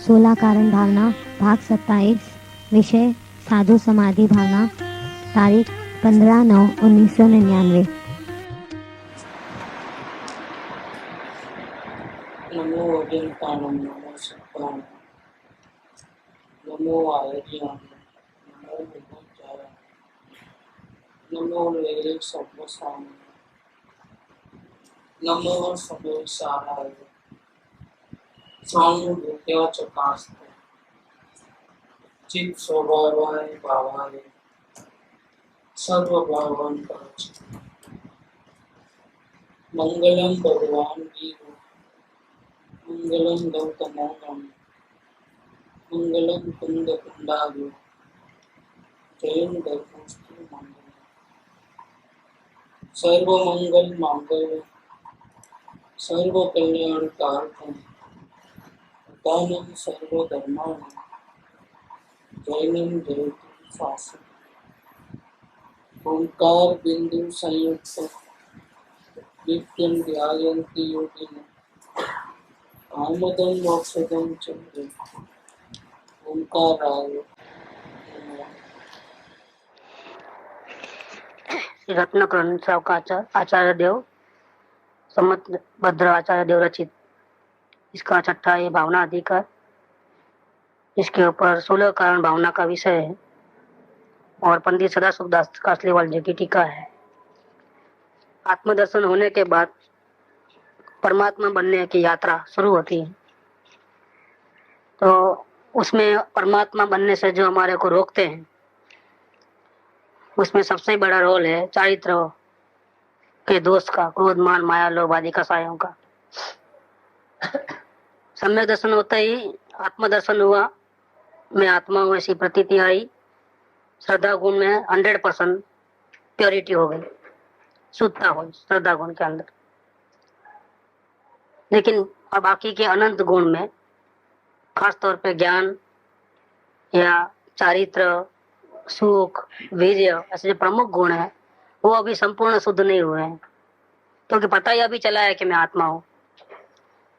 16 कारण भावना भाग 27 विषय साधु समाधि भावना तारीख 15/9/1999। नमो अजंतानम नमो सत्तानम नमो आर्याम नमो विभुचाय नमो वेद सर्वसाम नमो सर्वेशाराय स्वानुभूत्या चकास्ते चित स्वभावाय भावाय सर्वभावन परच मंगलम भगवान वीर मंगलम गौतमोगम मंगलम कुंद कुंडालु जयं धर्मस्तु मंगलम सर्वमंगल मांगल्य सर्व कल्याण कारकम दानम सर्वधर्माणि जैनम जयतु शासनम ओंकार बिंदु संयुक्त नित्यं ध्यायन्ति योगिनः आमदं मोक्षदं च ओंकाराय नमः। रत्न ग्रंथ का आचार्य देव सम्मत भद्र आचार्य देव रचित इसका छठा ये भावना अधिकार, इसके ऊपर 16 कारण भावना का विषय है और पंडित सदाशिवदास कासलीवाल जी की टीका है। आत्मदर्शन होने के बाद परमात्मा बनने की यात्रा शुरू होती है, तो उसमें परमात्मा बनने से जो हमारे को रोकते हैं उसमें सबसे बड़ा रोल है चारित्र के दोष का, क्रोध मान माया लोभ आदि कसायों का। सम्यक दर्शन होते ही आत्मदर्शन हुआ, मैं आत्मा हूँ ऐसी प्रतीति आई, श्रद्धा गुण में 100% प्योरिटी हो गई, शुद्धता हो श्रद्धा गुण के अंदर। लेकिन अब बाकी के अनंत गुण में खास तौर पे ज्ञान या चारित्र सुख वीर्य ऐसे जो प्रमुख गुण है वो अभी संपूर्ण शुद्ध नहीं हुए हैं, क्योंकि पता ही अभी चला है कि मैं आत्मा हूँ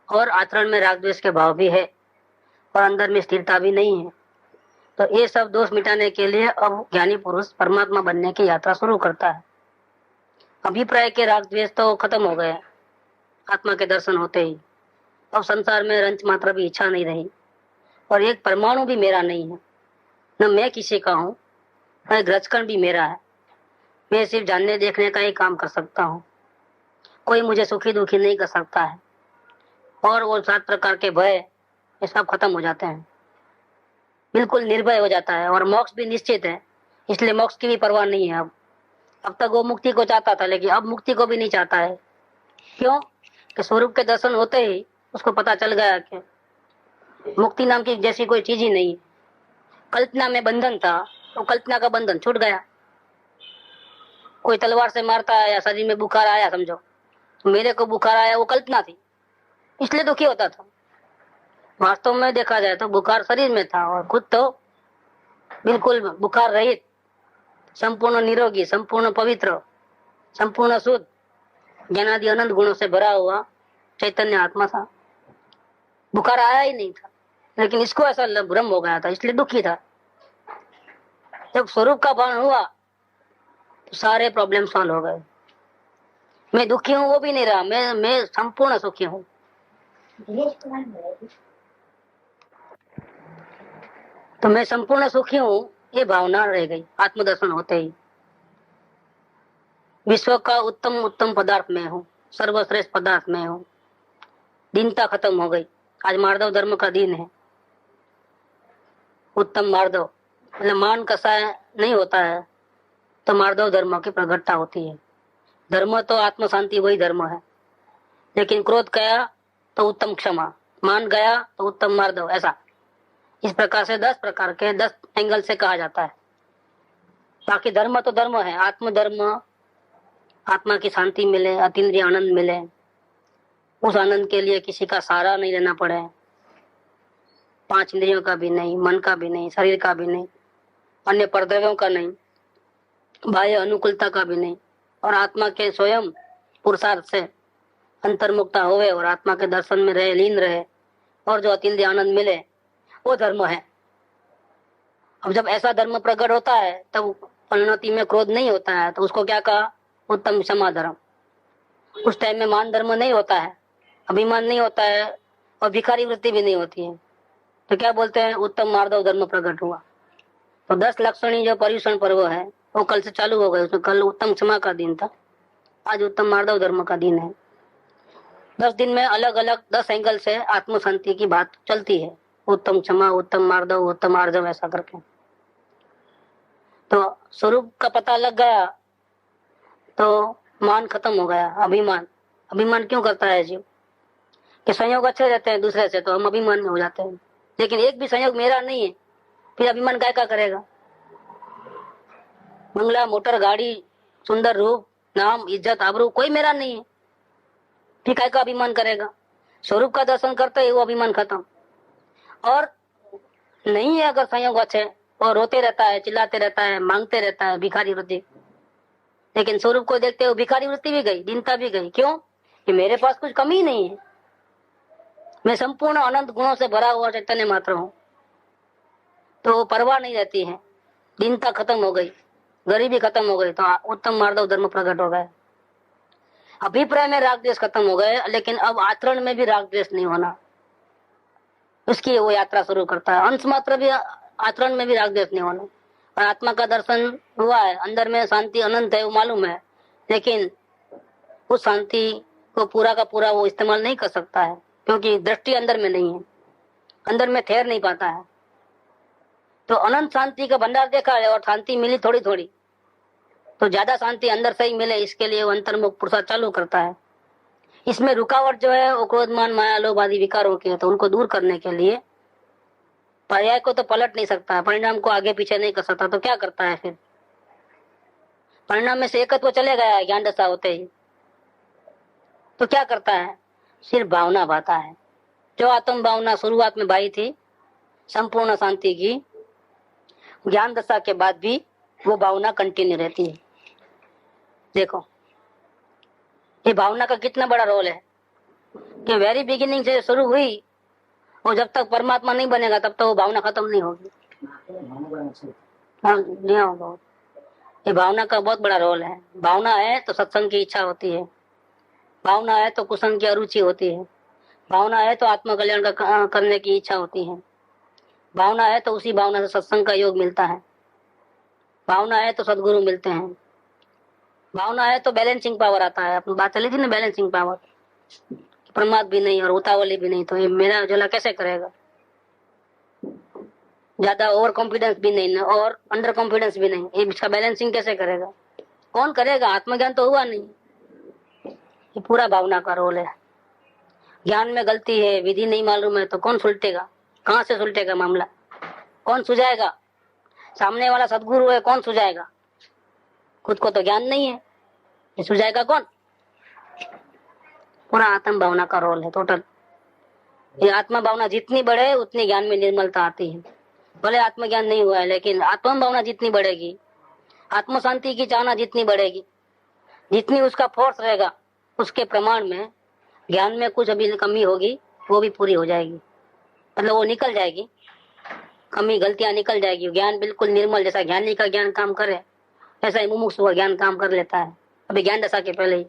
और आचरण में राग द्वेष के भाव भी है और अंदर में स्थिरता भी नहीं है। तो ये सब दोष मिटाने के लिए अब ज्ञानी पुरुष परमात्मा बनने की यात्रा शुरू करता है। अभिप्राय के राग द्वेष तो खत्म हो गए आत्मा के दर्शन होते ही। अब संसार में रंच मात्र भी इच्छा नहीं रही और एक परमाणु भी मेरा नहीं है, न मैं किसी का हूँ, न ग्रजकण भी मेरा है। मैं सिर्फ जानने देखने का ही काम कर सकता हूँ, कोई मुझे सुखी दुखी नहीं कर सकता है। और वो 7 प्रकार के भय ये सब खत्म हो जाते हैं, बिल्कुल निर्भय हो जाता है और मोक्ष भी निश्चित है, इसलिए मोक्ष की भी परवाह नहीं है। अब तक वो मुक्ति को चाहता था लेकिन अब मुक्ति को भी नहीं चाहता है। क्यों? कि स्वरूप के दर्शन होते ही उसको पता चल गया कि मुक्ति नाम की जैसी कोई चीज ही नहीं। कल्पना में बंधन था, तो कल्पना का बंधन छूट गया। कोई तलवार से मारता है या शरीर में बुखार आया, समझो तो मेरे को बुखार आया, वो कल्पना थी, इसलिए दुखी होता था। वास्तव में देखा जाए तो बुखार शरीर में था और खुद तो बिल्कुल बुखार रहित, संपूर्ण निरोगी, संपूर्ण पवित्र, संपूर्ण शुद्ध, ज्ञानादि अनंत गुणों से भरा हुआ चैतन्य आत्मा था। बुखार आया ही नहीं था, लेकिन इसको ऐसा भ्रम हो गया था, इसलिए दुखी था। जब स्वरूप का भान हुआ तो सारे प्रॉब्लम सॉल्व हो गए। मैं दुखी हूँ वो भी नहीं रहा, मैं संपूर्ण सुखी हूँ। तो मैं संपूर्ण सुखी हूँ ये भावना रह गई आत्मदर्शन होते ही। विश्व का उत्तम उत्तम पदार्थ में हूँ, सर्वश्रेष्ठ पदार्थ में हूँ। दीनता खत्म हो गई। आज मार्दव धर्म का दिन है। उत्तम मार्दव मतलब मान कसाय नहीं होता है तो मार्दव धर्म की प्रगटता होती है। धर्म तो आत्म शांति वही धर्म है, लेकिन क्रोध गया तो उत्तम क्षमा, मान गया तो उत्तम मार्दव, ऐसा इस प्रकार से 10 प्रकार के 10 एंगल से कहा जाता है। बाकी धर्म तो धर्म है, आत्म धर्म, आत्मा की शांति मिले, अतीन्द्रिय आनंद मिले, उस आनंद के लिए किसी का सहारा नहीं लेना पड़े, 5 इंद्रियों का भी नहीं, मन का भी नहीं, शरीर का भी नहीं, अन्य परद्रव्यों का नहीं, बाह्य अनुकूलता का भी नहीं, और आत्मा के स्वयं पुरुषार्थ से अंतर्मुक्ता होवे और आत्मा के दर्शन में रहे, लीन रहे, और जो अतीन्द्रिय आनंद मिले वो धर्म है। अब जब ऐसा धर्म प्रकट होता है तब परिणति में क्रोध नहीं होता है, तो उसको क्या कहा? उत्तम क्षमा धर्म। उस टाइम में मान धर्म नहीं होता है, अभिमान नहीं होता है और भिखारी वृत्ति भी नहीं होती है, तो क्या बोलते हैं? उत्तम मार्दव धर्म प्रकट हुआ। तो 10 लक्षणी जो पर्युषण पर्व है वो कल से चालू हो गए। उसमें कल उत्तम क्षमा का दिन था, आज उत्तम मार्दव धर्म का दिन है। 10 दिन में अलग अलग 10 एंगल से आत्म शांति की बात चलती है। उत्तम क्षमा, उत्तम मार्दव, उत्तम आर्जव, ऐसा करके। तो स्वरूप का पता लग गया तो मान खत्म हो गया। अभिमान, अभिमान क्यों करता है जीव? कि संयोग अच्छे रहते हैं दूसरे से तो हम अभिमान में हो जाते हैं, लेकिन एक भी संयोग मेरा नहीं है, फिर अभिमान काय का करेगा? बंगला, मोटर, गाड़ी, सुंदर रूप, नाम, इज्जत, आबरू कोई मेरा नहीं है, फिर काय का अभिमान करेगा? स्वरूप का दर्शन करते ही वो अभिमान खत्म। और नहीं है अगर संयोग अच्छे और रोते रहता है, चिल्लाते रहता है, मांगते रहता है, भिखारी वृत्ति। लेकिन स्वरूप को देखते हुए भिखारी वृत्ति भी गई, दीनता भी गई। क्यों? कि मेरे पास कुछ कमी नहीं है, मैं संपूर्ण अनंत गुणों से भरा हुआ चैतन्य मात्र हूँ। तो परवाह नहीं रहती है, दीनता खत्म हो गई, गरीबी खत्म हो गई, तो उत्तम मार्दव धर्म प्रकट हो गए। अभिप्राय में राग द्वेष खत्म हो गए, लेकिन अब आचरण में भी राग द्वेष नहीं होना, उसकी वो यात्रा शुरू करता है। अंश मात्र भी आचरण में भी राग द्वेष नहीं होना। और आत्मा का दर्शन हुआ है, अंदर में शांति अनंत है वो मालूम है, लेकिन उस शांति को पूरा का पूरा वो इस्तेमाल नहीं कर सकता है, क्योंकि दृष्टि अंदर में नहीं है, अंदर में ठहर नहीं पाता है। तो अनंत शांति का भंडार देखा है और शांति मिली थोड़ी थोड़ी, तो ज्यादा शांति अंदर से ही मिले, इसके लिए वो अंतर्मुख पुरुषार्थ चालू करता है। इसमें रुकावट जो है वो क्रोध, मान, माया, लोभ आदि विकारों की है, तो उनको दूर करने के लिए पर्याय को तो पलट नहीं सकता, परिणाम को आगे पीछे नहीं कर सकता, तो क्या करता है फिर? परिणाम में से एकत्व चले गया है ज्ञान दशा होते ही, तो क्या करता है? सिर्फ भावना भाता है। जो आत्म भावना शुरुआत में भाई थी संपूर्ण शांति की, ज्ञान दशा के बाद भी वो भावना कंटिन्यू रहती है। देखो ये भावना का कितना बड़ा रोल है कि वेरी बिगिनिंग से शुरू हुई और जब तक परमात्मा नहीं बनेगा तब तक वो भावना खत्म नहीं होगी। हाँ, बहुत ये भावना का बहुत बड़ा रोल है। भावना है तो सत्संग की इच्छा होती है, भावना है तो कुसंग की अरुचि होती है, भावना है तो आत्म कल्याण का करने की इच्छा होती है, भावना है तो उसी भावना से सत्संग का योग मिलता है, भावना है तो सदगुरु मिलते हैं, भावना है तो बैलेंसिंग पावर आता है। अपनी बात चली थी ना, बैलेंसिंग पावर, प्रमाद भी नहीं और उतावली भी नहीं, तो ये मेरा झोला कैसे करेगा? ज्यादा ओवर कॉन्फिडेंस भी नहीं और अंडर कॉन्फिडेंस भी नहीं, ये इसका बैलेंसिंग कैसे करेगा? कौन करेगा? आत्मज्ञान तो हुआ नहीं। ये पूरा भावना का रोल है। ज्ञान में गलती है, विधि नहीं मालूम है, तो कौन सुलटेगा? कहाँ से सुलटेगा मामला? कौन सुझाएगा? सामने वाला सदगुरु है, कौन सुझाएगा? खुद को तो ज्ञान नहीं है, ये सुझाएगा कौन? पूरा आत्म भावना का रोल है टोटल। ये आत्मा भावना जितनी बढ़े उतनी ज्ञान में निर्मलता आती है। भले आत्मज्ञान नहीं हुआ है, लेकिन आत्म भावना जितनी बढ़ेगी, आत्म शांति की चाहना जितनी बढ़ेगी, जितनी उसका फोर्स रहेगा, उसके प्रमाण में ज्ञान में कुछ अभी कमी होगी वो भी पूरी हो जाएगी, मतलब वो निकल जाएगी, कमी गलतियां निकल जाएगी। ज्ञान बिल्कुल निर्मल, जैसा ज्ञानी का ज्ञान काम करे ऐसा ही मुमुक्षु का ज्ञान काम कर लेता है। अभी ज्ञान दशा के पहले ही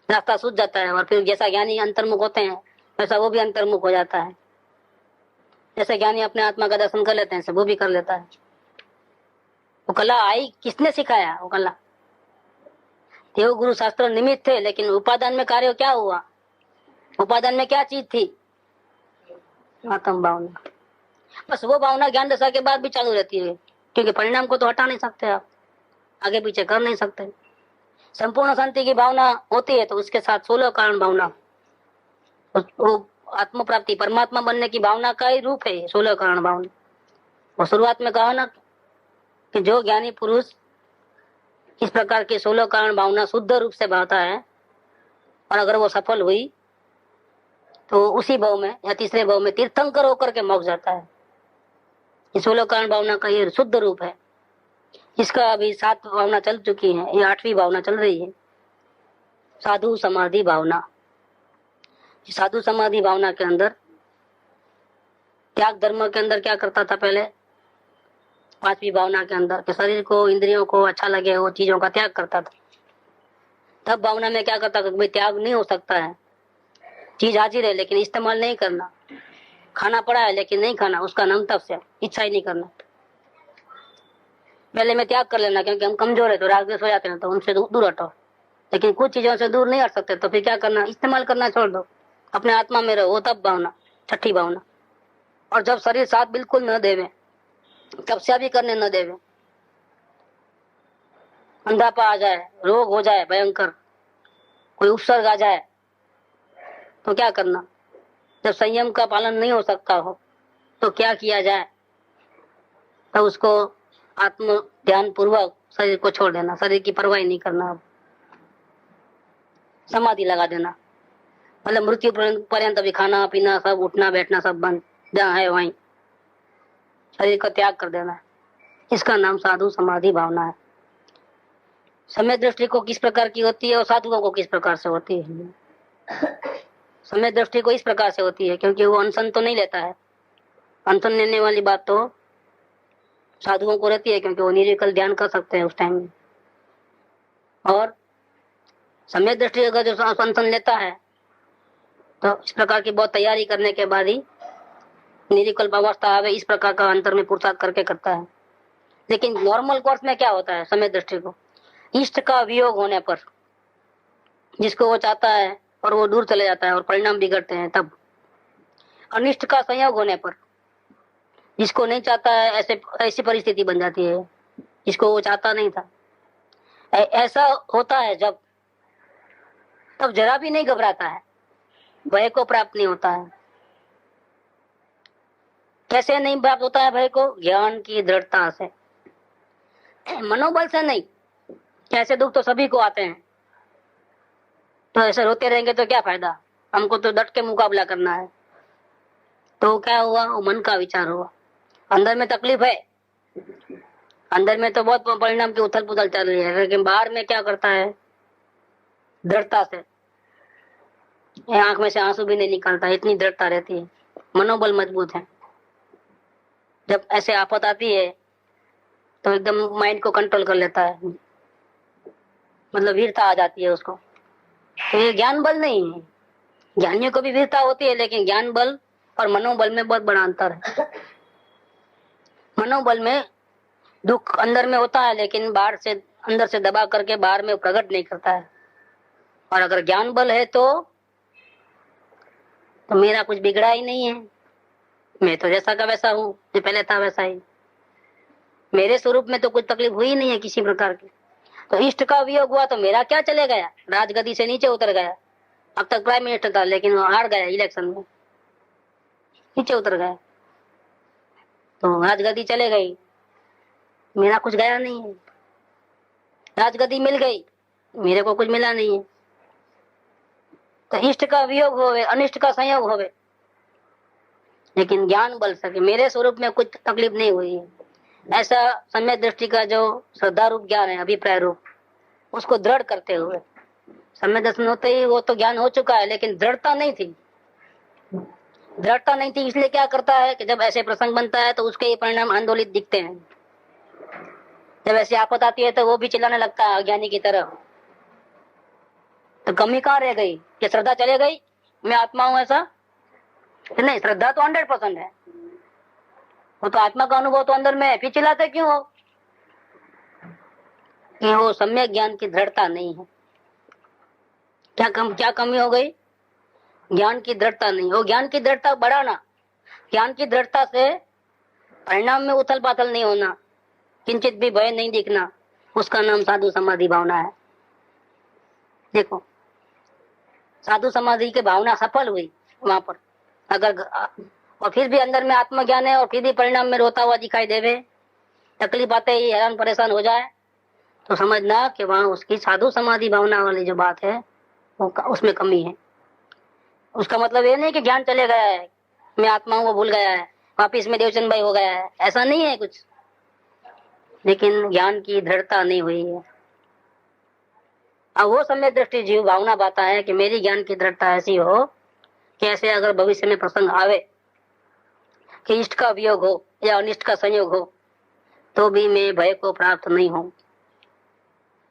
रास्ता सूझ जाता है, और फिर जैसा ज्ञानी अंतर्मुख होते हैं वैसा वो भी अंतर्मुख हो जाता है। जैसे ज्ञानी अपने आत्मा का दर्शन कर लेते हैं, वो भी कर लेता है। वो कला आई किसने सिखाया? वो कला देव गुरु शास्त्र निमित्त थे, लेकिन उपादान में कार्य क्या हुआ? उपादान में क्या चीज थी? आत्म भावना। बस वो भावना ज्ञान दशा के बाद भी चालू रहती है, क्योंकि परिणाम को तो हटा नहीं सकते आप, आगे पीछे कर नहीं सकते। संपूर्ण शांति की भावना होती है तो उसके साथ 16 कारण भावना, वो आत्म प्राप्ति परमात्मा बनने की भावना का ही रूप है 16 कारण भावना। और शुरुआत में कहा ना कि जो ज्ञानी पुरुष इस प्रकार की 16 कारण भावना शुद्ध रूप से भावता है, और अगर वो सफल हुई तो उसी भाव में या तीसरे भाव में तीर्थंकर होकर के मोक्ष जाता है। ये 16 कारण भावना का ये शुद्ध रूप है। इसका अभी 7 भावना चल चुकी है, ये 8वीं भावना चल रही है, साधु समाधि भावना। साधु समाधि भावना के अंदर त्याग धर्म के अंदर क्या करता था पहले, पांचवी भावना के अंदर कि शरीर को, इंद्रियों को अच्छा लगे वो चीजों का त्याग करता था। तब भावना में क्या करता था कि भाई त्याग नहीं हो सकता है, चीज हाजिर है लेकिन इस्तेमाल नहीं करना, खाना पड़ा है लेकिन नहीं खाना, उसका नाम तपस्या, इच्छा ही नहीं करना। पहले में त्याग कर लेना, क्योंकि हम कमजोर है तो राग द्वेष हो जाते हैं तो उनसे दूर हटो। लेकिन कुछ चीजों से दूर नहीं हट सकते तो फिर क्या करना, इस्तेमाल करना छोड़ दो, अपने आत्मा में रहो। वो तब भावना, छठी भावना। और जब शरीर साथ बिल्कुल न देवे, तपस्या भी करने न देवे, अंधापा आ जाए, रोग हो जाए भयंकर, कोई उपसर्ग आ जाए, तो क्या करना। जब संयम का पालन नहीं हो सकता हो तो क्या किया जाए, तो उसको आत्म ध्यान पूर्वक शरीर को छोड़ देना, शरीर की परवाह नहीं करना, समाधि लगा देना। मतलब मृत्यु पर्यंत भी खाना पीना सब, उठना बैठना सब बंद, जहाँ है वहीं शरीर का त्याग कर देना। इसका नाम साधु समाधि भावना है। समय दृष्टि को किस प्रकार की होती है और साधुओं को किस प्रकार से होती है। समय दृष्टि को इस प्रकार से होती है क्योंकि वो अनशन तो नहीं लेता है। अनशन लेने वाली बात तो साधुओं को रहती है क्योंकि वो निर्विकल्प ध्यान कर सकते हैं उस टाइम में। और समय दृष्टि का जो अनशन लेता है तो इस प्रकार की बहुत तैयारी करने के बाद ही निर्विकल्प अवस्था आवे, इस प्रकार का अंतर में पुरुषार्थ करके करता है। लेकिन नॉर्मल कोर्स में क्या होता है, समय दृष्टि को इष्ट का वियोग होने पर, जिसको वो चाहता है और वो दूर चले जाता है और परिणाम बिगड़ते हैं, तब अनिष्ट का संयोग होने पर, जिसको नहीं चाहता है ऐसी परिस्थिति बन जाती है जिसको वो चाहता नहीं था। ऐसा होता है जब, तब जरा भी नहीं घबराता है, भय को प्राप्त नहीं होता है। कैसे नहीं प्राप्त होता है भय को, ज्ञान की दृढ़ता से, मनोबल से नहीं। ऐसे दुख तो सभी को आते हैं, तो ऐसे रोते रहेंगे तो क्या फायदा, हमको तो डट के मुकाबला करना है। तो क्या हुआ, वो मन का विचार हुआ। अंदर में तकलीफ है, अंदर में तो बहुत परिणाम की उथल पुथल चल रही है, लेकिन बाहर में क्या करता है, दृढ़ता से, आंख में से आंसू भी नहीं निकलता, इतनी दृढ़ता रहती है, मनोबल मजबूत है। जब ऐसे आफत आती है तो एकदम माइंड को कंट्रोल कर लेता है, मतलब वीरता आ जाती है उसको। तो ये ज्ञान बल नहीं है, ज्ञानियों को भी वीरता होती है, लेकिन ज्ञान बल और मनोबल में बहुत बड़ा अंतर है। मनोबल में दुख अंदर में होता है लेकिन बाहर से, अंदर से दबा करके बाहर में प्रकट नहीं करता है। और अगर ज्ञान बल है तो मेरा कुछ बिगड़ा ही नहीं है, मैं तो जैसा का वैसा हूँ, जो पहले था वैसा ही, मेरे स्वरूप में तो कुछ तकलीफ हुई नहीं है किसी प्रकार की। तो इष्ट का वियोग हुआ तो मेरा क्या चले गया, राजगद्दी से नीचे उतर गया। अब तक प्राइम मिनिस्टर था लेकिन वो हार गया इलेक्शन में, नीचे उतर गया, तो राजगद्दी चले गई, मेरा कुछ गया नहीं है। राजगद्दी मिल गई, मेरे को कुछ मिला नहीं है। तो इष्ट का वियोग होवे, अनिष्ट का संयोग होवे, लेकिन ज्ञान बल सके, मेरे स्वरूप में कुछ तकलीफ नहीं हुई है। ऐसा समय दृष्टि का जो श्रद्धा रूप ज्ञान है, अभिप्राय रूप, उसको दृढ़ करते हुए, समय दर्शन होते ही वो तो ज्ञान हो चुका है, लेकिन दृढ़ता नहीं थी। दृढ़ता नहीं थी इसलिए क्या करता है कि जब ऐसे प्रसंग बनता है तो उसके ही परिणाम आंदोलित दिखते हैं। जब ऐसी आफत आती है तो वो भी चिल्लाने लगता है अज्ञानी की तरह। तो कमी कहाँ रह गई कि श्रद्धा चले गई, मैं आत्मा हूं ऐसा नहीं। श्रद्धा तो 100% है, वो तो आत्मा का अनुभव तो अंदर में है, फिर चिल्लाते क्यों हो कि वो सम्यक ज्ञान की दृढ़ता नहीं है। क्या कमी हो गई, ज्ञान की दृढ़ता नहीं। वो ज्ञान की दृढ़ता बढ़ाना, ज्ञान की दृढ़ता से परिणाम में उथल पाथल नहीं होना, किंचित भी भय नहीं दिखना, उसका नाम साधु समाधि भावना है। देखो साधु समाधि की भावना सफल हुई वहां पर, अगर और फिर भी अंदर में आत्मज्ञान है और फिर भी परिणाम में रोता हुआ दिखाई देवे, तकलीफ आते ही हैरान परेशान हो जाए, तो समझना कि वहां उसकी साधु समाधि भावना वाली जो बात है वो उसमें कमी है। उसका मतलब ये नहीं कि ज्ञान चले गया है, मैं आत्मा हूं वो भूल गया है, वापिस में देवचंद भाई हो गया है, ऐसा नहीं है कुछ, लेकिन ज्ञान की दृढ़ता नहीं हुई है। अब वो समय दृष्टि जीव भावना पाता है कि मेरी ज्ञान की दृढ़ता ऐसी हो कि ऐसे अगर भविष्य में प्रसंग आवे कि इष्ट का वियोग हो या अनिष्ट का संयोग हो तो भी मैं भय को प्राप्त नहीं हूं।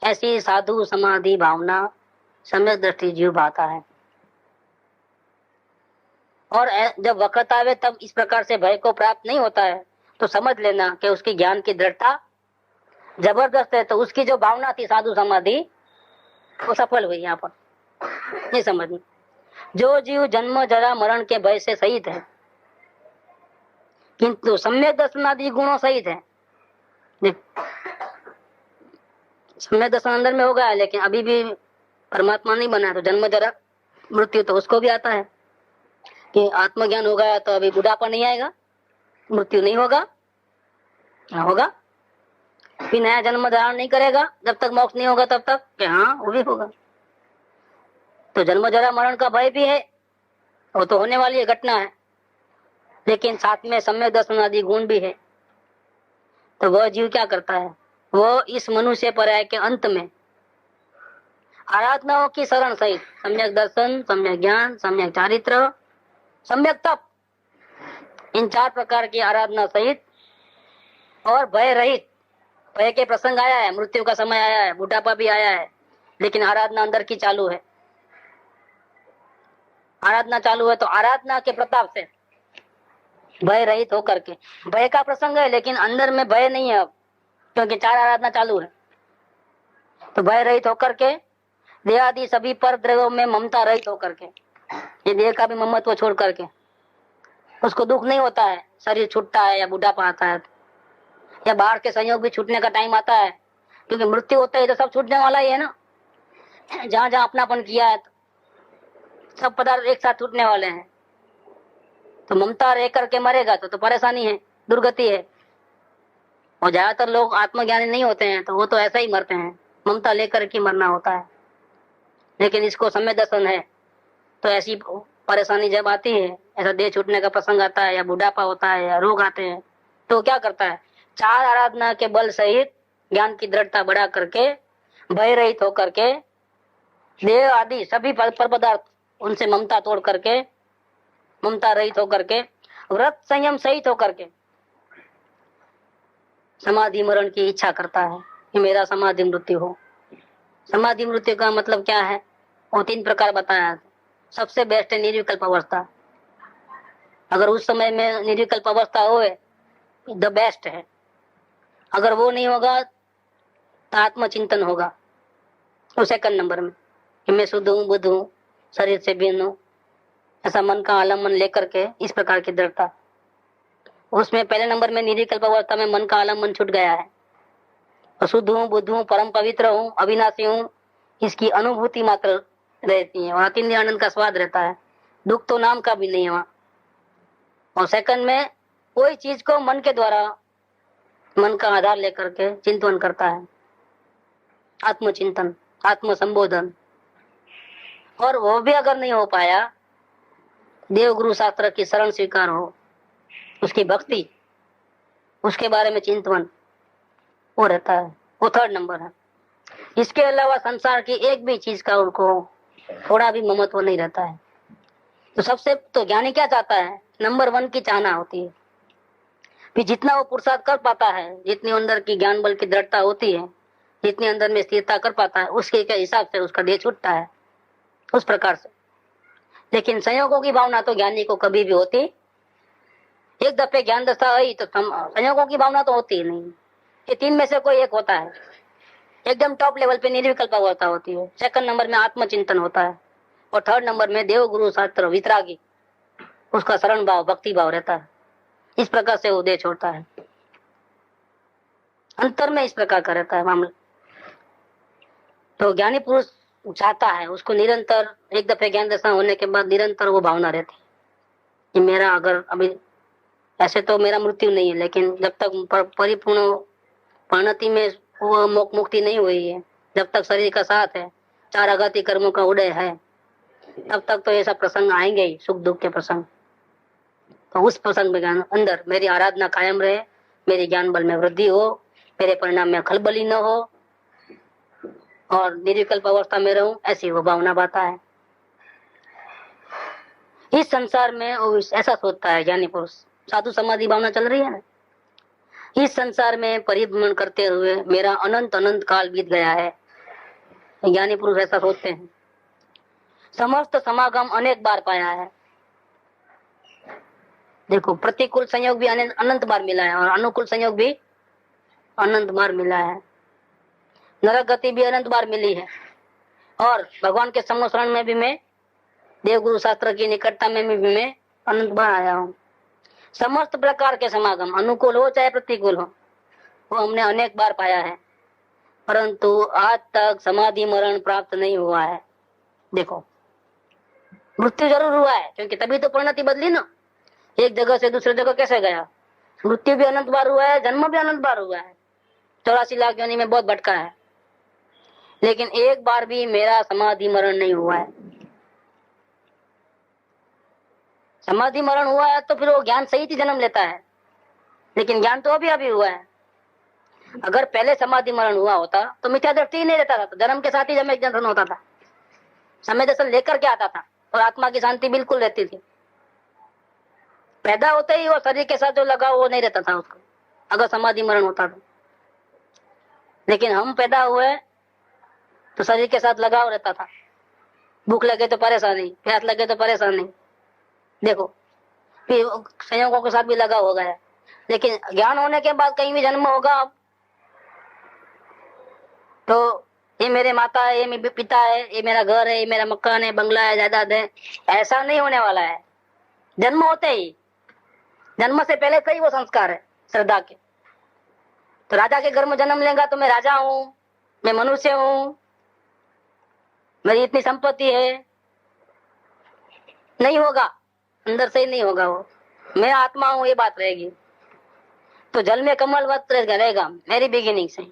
ऐसी साधु समाधि भावना सम्यक दृष्टि जीव भाता है। और जब वक्रता आवे तब इस प्रकार से भय को प्राप्त नहीं होता है तो समझ लेना कि उसकी ज्ञान की दृढ़ता जबरदस्त है। तो उसकी जो भावना थी साधु समाधि वो सफल हुई। यहाँ पर ये समझना, जो जीव जन्म जरा मरण के भय से सहित है किंतु सम्यक दर्शनादि गुणों सहित है। सम्यक दर्शन अंदर में हो गया है लेकिन अभी भी परमात्मा नहीं बना है, तो जन्म जरा मृत्यु तो उसको भी आता है कि आत्मज्ञान हो गया तो अभी बुढ़ापा नहीं आएगा, मृत्यु नहीं होगा, होगा फिर नया जन्म धारण नहीं करेगा जब तक मोक्ष नहीं होगा तब तक कि हाँ वो भी होगा। तो जन्म जरा मरण का भय भी है, वो तो होने वाली है, घटना है, लेकिन साथ में सम्यक दर्शन आदि गुण भी है। तो वह जीव क्या करता है, वो इस मनुष्य पर्याय के अंत में आराधनाओं की शरण सहित सम्यक दर्शन, सम्यक ज्ञान, सम्यक चारित्र, सम्यक तप, इन 4 प्रकार की आराधना सहित और भय रहित, भय के प्रसंग आया है, मृत्यु का समय आया है, बुढ़ापा भी आया है, लेकिन आराधना अंदर की चालू है। आराधना चालू है तो आराधना के प्रताप से भय रहित होकर के, भय का प्रसंग है लेकिन अंदर में भय नहीं है अब, क्योंकि 4 आराधना चालू है। तो भय रहित होकर के देहादि सभी पर द्रव्यों में ममता रहित होकर के, ये देह का भी ममत्व छोड़ करके उसको दुख नहीं होता है, शरीर छूटता है या बुढ़ापा आता है या बाहर के संयोग भी छूटने का टाइम आता है, क्योंकि मृत्यु होता है तो सब छूटने वाला ही है ना। जहां जहां अपनापन किया है सब पदार्थ एक साथ छूटने वाले हैं। तो ममता रह करके मरेगा तो परेशानी है, दुर्गति है। और ज्यादातर लोग आत्मज्ञानी नहीं होते हैं तो वो तो ऐसा ही मरते हैं, ममता लेकर के मरना होता है। लेकिन इसको सम्यक दर्शन है तो ऐसी परेशानी जब आती है, ऐसा देह छूटने का प्रसंग आता है या बुढ़ापा होता है या रोग आते हैं, तो क्या करता है, 4 आराधना के बल सहित ज्ञान की दृढ़ता बढ़ा करके, भय रहित होकर के, देह आदि सभी पर पदार्थ उनसे ममता तोड़ करके, ममता रहित होकर के, व्रत संयम सहित होकर के समाधि मरण की इच्छा करता है कि मेरा समाधि मृत्यु हो। समाधि मृत्यु का मतलब क्या है, वो 3 प्रकार बताया। सबसे बेस्ट है निर्विकल्प अवस्था। अगर उस समय में निर्विकल्प अवस्था हो द बेस्ट है। अगर वो नहीं होगा तो आत्मचिंतन होगा। तो 2 नंबर में कि मैं शुद्ध हूँ, बुद्ध हूँ, शरीर से भिन्न हूँ, ऐसा मन का आलम्बन लेकर के इस प्रकार की दृढ़ता। उसमें पहले नंबर में निर्विकल्प अवस्था में मन का आलम्बन छूट गया है और शुद्ध हूँ, बुद्ध हूँ, परम पवित्र हूँ, अविनाशी हूँ, इसकी अनुभूति मात्र रहती है और अतीन्द्रिय आनंद का स्वाद रहता है, दुख तो नाम का भी नहीं है वहाँ। और सेकंड में कोई चीज को मन के द्वारा, मन का आधार लेकर के चिंतन करता है, आत्मचिंतन, आत्म संबोधन। और वो भी अगर नहीं हो पाया, देव गुरु शास्त्र की शरण स्वीकार हो, उसकी भक्ति, उसके बारे में चिंतन वो रहता है, वो 3rd नंबर है। इसके अलावा संसार की एक भी चीज का उनको थोड़ा भी ममत्व नहीं रहता है। तो सबसे तो ज्ञानी क्या चाहता है, नंबर 1 की चाहना होती है। फिर जितना वो पुरुषार्थ कर पाता है, जितनी अंदर की ज्ञान बल की दृढ़ता होती है, जितनी अंदर में स्थिरता कर पाता है, उसके के हिसाब से उसका देह छूटता है उस प्रकार से। लेकिन संयोगों की भावना तो ज्ञानी को कभी भी होती, एक दफे ज्ञान दशा आई तो संयोगों की भावना तो होती ही नहीं। ये 3 में से कोई एक होता है। एकदम टॉप लेवल पे निर्विकल्प अवस्था होती है, 2nd नंबर में आत्मचिंतन होता है और 3rd नंबर में देव गुरु शास्त्र वितरागी, उसका शरण भाव, भक्ति भाव रहता है। इस प्रकार से वो देह छोड़ता है। अंतर में इस प्रकार का रहता है मामला। तो ज्ञानी पुरुष चाहता है, उसको निरंतर, एक दफे ज्ञान दशा होने के बाद निरंतर वो भावना रहती है कि मेरा अगर अभी ऐसे तो मेरा मृत्यु नहीं है, लेकिन जब तक परिपूर्ण परिणति में वो मुक्ति नहीं हुई है, जब तक शरीर का साथ है, 4 आघाती कर्मों का उदय है, तब तक तो ये सब प्रसंग आएंगे ही, सुख दुख के प्रसंग। तो उस प्रसंग में अंदर मेरी आराधना कायम रहे, मेरे ज्ञान बल में वृद्धि हो, मेरे परिणाम में खलबली न हो और निर्विकल्प अवस्था में रहूं, ऐसी वो भावना बाता है। इस संसार में वो ऐसा सोचता है ज्ञानी पुरुष साधु समाधि भावना चल रही है ना। इस संसार में परिभ्रमण करते हुए मेरा अनंत अनंत काल बीत गया है। ज्ञानी पुरुष ऐसा सोचते हैं। समस्त समागम अनेक बार पाया है। देखो, प्रतिकूल संयोग भी अनंत बार मिला है और अनुकूल संयोग भी अनंत बार मिला है। नरक गति भी अनंत बार मिली है और भगवान के सम्मुखरण में भी मैं, देवगुरु शास्त्र की निकटता में भी मैं अनंत बार आया हूँ। समस्त प्रकार के समागम, अनुकूल हो चाहे प्रतिकूल हो, वो हमने अनेक बार पाया है, परंतु आज तक समाधि मरण प्राप्त नहीं हुआ है। देखो, मृत्यु जरूर हुआ है, क्योंकि तभी तो परिणति बदली ना। एक जगह से दूसरी जगह कैसे गया? मृत्यु भी अनंत बार हुआ है, जन्म भी अनंत बार हुआ है, 84 लाख योनि में बहुत भटका है, लेकिन एक बार भी मेरा समाधि मरण नहीं हुआ है। समाधि मरण हुआ है तो फिर वो ज्ञान सहित ही जन्म लेता है, लेकिन ज्ञान तो अभी हुआ है। अगर पहले समाधि मरण हुआ होता तो मिथ्या दृष्टि ही नहीं रहता था, तो जन्म के साथ ही जन्म दर्शन होता था, समय दर्शन लेकर के आता था और आत्मा की शांति बिल्कुल रहती थी। पैदा होते ही वो शरीर के साथ जो लगाव वो नहीं रहता था उसको, अगर समाधि मरण होता था। लेकिन हम पैदा हुए तो शरीर के साथ लगाव रहता था। भूख लगे तो परेशानी, प्यास लगे तो परेशानी, देखो फिर संयोगों के साथ भी लगा हो गया। लेकिन ज्ञान होने के बाद कहीं भी जन्म होगा अब तो ये मेरे माता है, ये मेरे पिता है, ये मेरा घर है, ये मेरा मकान है, बंगला है, जायदाद है, ऐसा नहीं होने वाला है। जन्म होते ही, जन्म से पहले से ही वो संस्कार है श्रद्धा के। तो राजा के घर में जन्म लेगा तो मैं राजा हूँ, मैं मनुष्य हूँ, मेरी इतनी संपत्ति है, नहीं होगा, अंदर से ही नहीं होगा वो। मैं आत्मा हूँ, ये बात रहेगी। तो जल में कमलवत रहेगा मेरी बिगिनिंग से।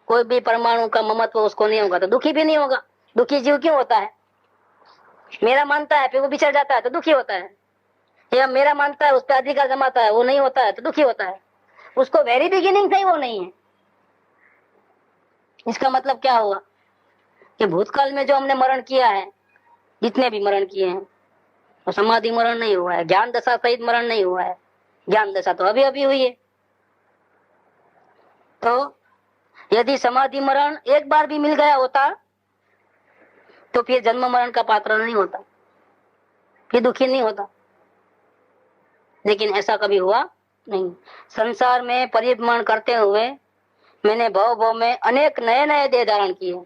कोई भी परमाणु का ममत्व उसको नहीं होगा तो दुखी भी नहीं होगा। दुखी जीव क्यों होता है? मेरा मानता है फिर वो बिछड़ जाता है तो दुखी होता है, या मेरा मानता है उस पर अधिकार जमाता है वो नहीं होता है तो दुखी होता है। उसको वेरी बिगिनिंग से ही वो नहीं है। इसका मतलब क्या हुआ कि भूतकाल में जो हमने मरण किया है, जितने भी मरण किए हैं, तो समाधि मरण नहीं हुआ है, ज्ञान दशा सहित मरण नहीं हुआ है। ज्ञान दशा तो अभी हुई है। तो यदि समाधि मरण एक बार भी मिल गया होता तो फिर जन्म मरण का पात्र नहीं होता, फिर दुखी नहीं होता। लेकिन ऐसा कभी हुआ नहीं। संसार में परिभ्रमण करते हुए मैंने भव में अनेक नए नए देह धारण किए।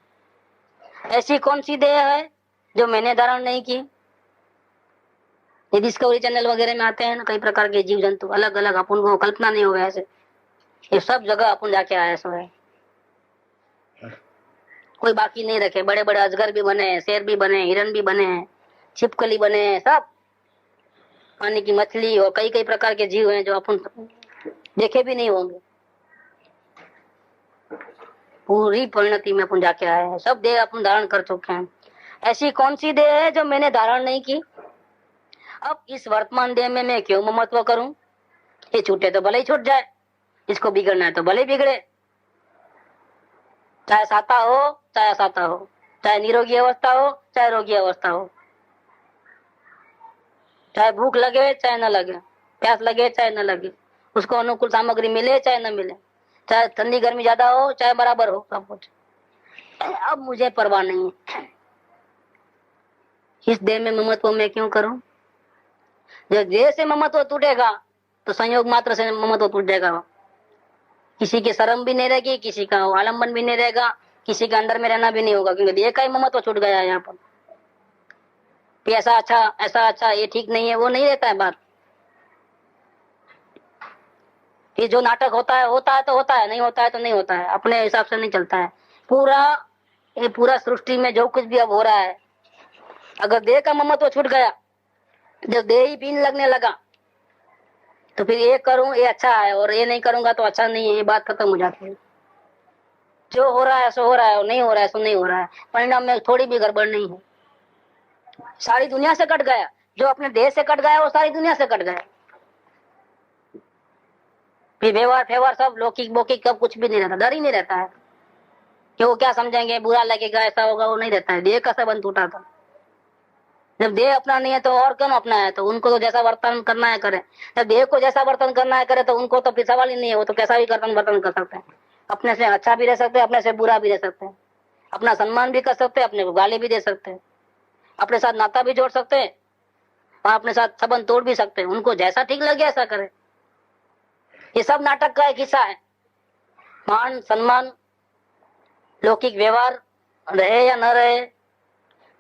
ऐसी कौन सी देह है जो मैंने धारण नहीं की? ये डिस्कवरी चैनल वगैरह में आते हैं ना, कई प्रकार के जीव जंतु अलग अलग, अपन को कल्पना नहीं हो ऐसे, ये सब जगह अपन जाके आए सो है। कोई बाकी नहीं रखे, बड़े बड़े अजगर भी बने, शेर भी बने, हिरन भी बने, छिपकली बने, सब पानी की मछली और कई कई प्रकार के जीव हैं जो अपन देखे भी नहीं होंगे। पूरी परिणति में अपन जाके आए हैं, सब देह अपन धारण कर चुके हैं। ऐसी कौन सी देह है जो मैंने धारण नहीं की? अब इस वर्तमान देह में मैं क्यों ममत्व करूं? ये छूटे तो भले ही छूट जाए, इसको बिगड़ना है तो भले ही बिगड़े, चाहे साता हो चाहे असाता हो, चाहे निरोगी अवस्था हो चाहे रोगी अवस्था हो, चाहे भूख लगे चाहे न लगे, प्यास लगे चाहे न लगे, उसको अनुकूल सामग्री मिले चाहे न मिले, चाहे ठंडी गर्मी ज्यादा हो चाहे बराबर हो, सब कुछ। अब मुझे परवाह नहीं है। इस देह में ममत्व मैं क्यों करूं? जब देह से ममत्व टूटेगा तो संयोग मात्र से ममत्व टूट जाएगा। किसी की शर्म भी नहीं रहेगी, किसी का आलम्बन भी नहीं रहेगा, किसी का अंदर में रहना भी नहीं होगा, क्योंकि देह का ही ममत्व छूट गया है। यहाँ पर ऐसा अच्छा ये ठीक नहीं है, वो नहीं रहता है बात। ये जो नाटक होता है तो होता है, नहीं होता है तो नहीं होता है, अपने हिसाब से नहीं चलता है। पूरा सृष्टि में जो कुछ भी अब हो रहा है, अगर देह का ममत्व छूट गया, जब देह ही पीन लगने लगा तो फिर ये करूं ये अच्छा है और ये नहीं करूंगा तो अच्छा नहीं है, ये बात खत्म हो जाती है। जो हो रहा है सो हो रहा है, और नहीं हो रहा है सो नहीं हो रहा है, परिणाम में थोड़ी भी गड़बड़ नहीं है। सारी दुनिया से कट गया, जो अपने देह से कट गया वो सारी दुनिया से कट गया। फिर व्यवहार सब लौकिक बौकिक सब कुछ भी नहीं रहता, डर ही नहीं रहता है कि वो क्या समझेंगे, बुरा लगेगा, ऐसा होगा, वो नहीं रहता है। देह का संबंध टूटा था। जब देह अपना नहीं है तो और कौन अपना है? तो उनको तो जैसा वर्तन करना है करे। जब देह को जैसा वर्तन करना है करे तो उनको तो फिर सवाल ही नहीं है, वो तो कैसा भी वर्तन कर सकते हैं। अपने से अच्छा भी रह सकते हैं, अपने से बुरा भी रह सकते हैं, अपना सम्मान भी कर सकते हैं, अपने को गाली भी दे सकते हैं, अपने साथ नाता भी जोड़ सकते हैं और अपने साथ संबंध तोड़ भी सकते हैं। उनको जैसा ठीक लगे ऐसा करे। ये सब नाटक का एक हिस्सा है। मान सम्मान, लौकिक व्यवहार रहे या न रहे,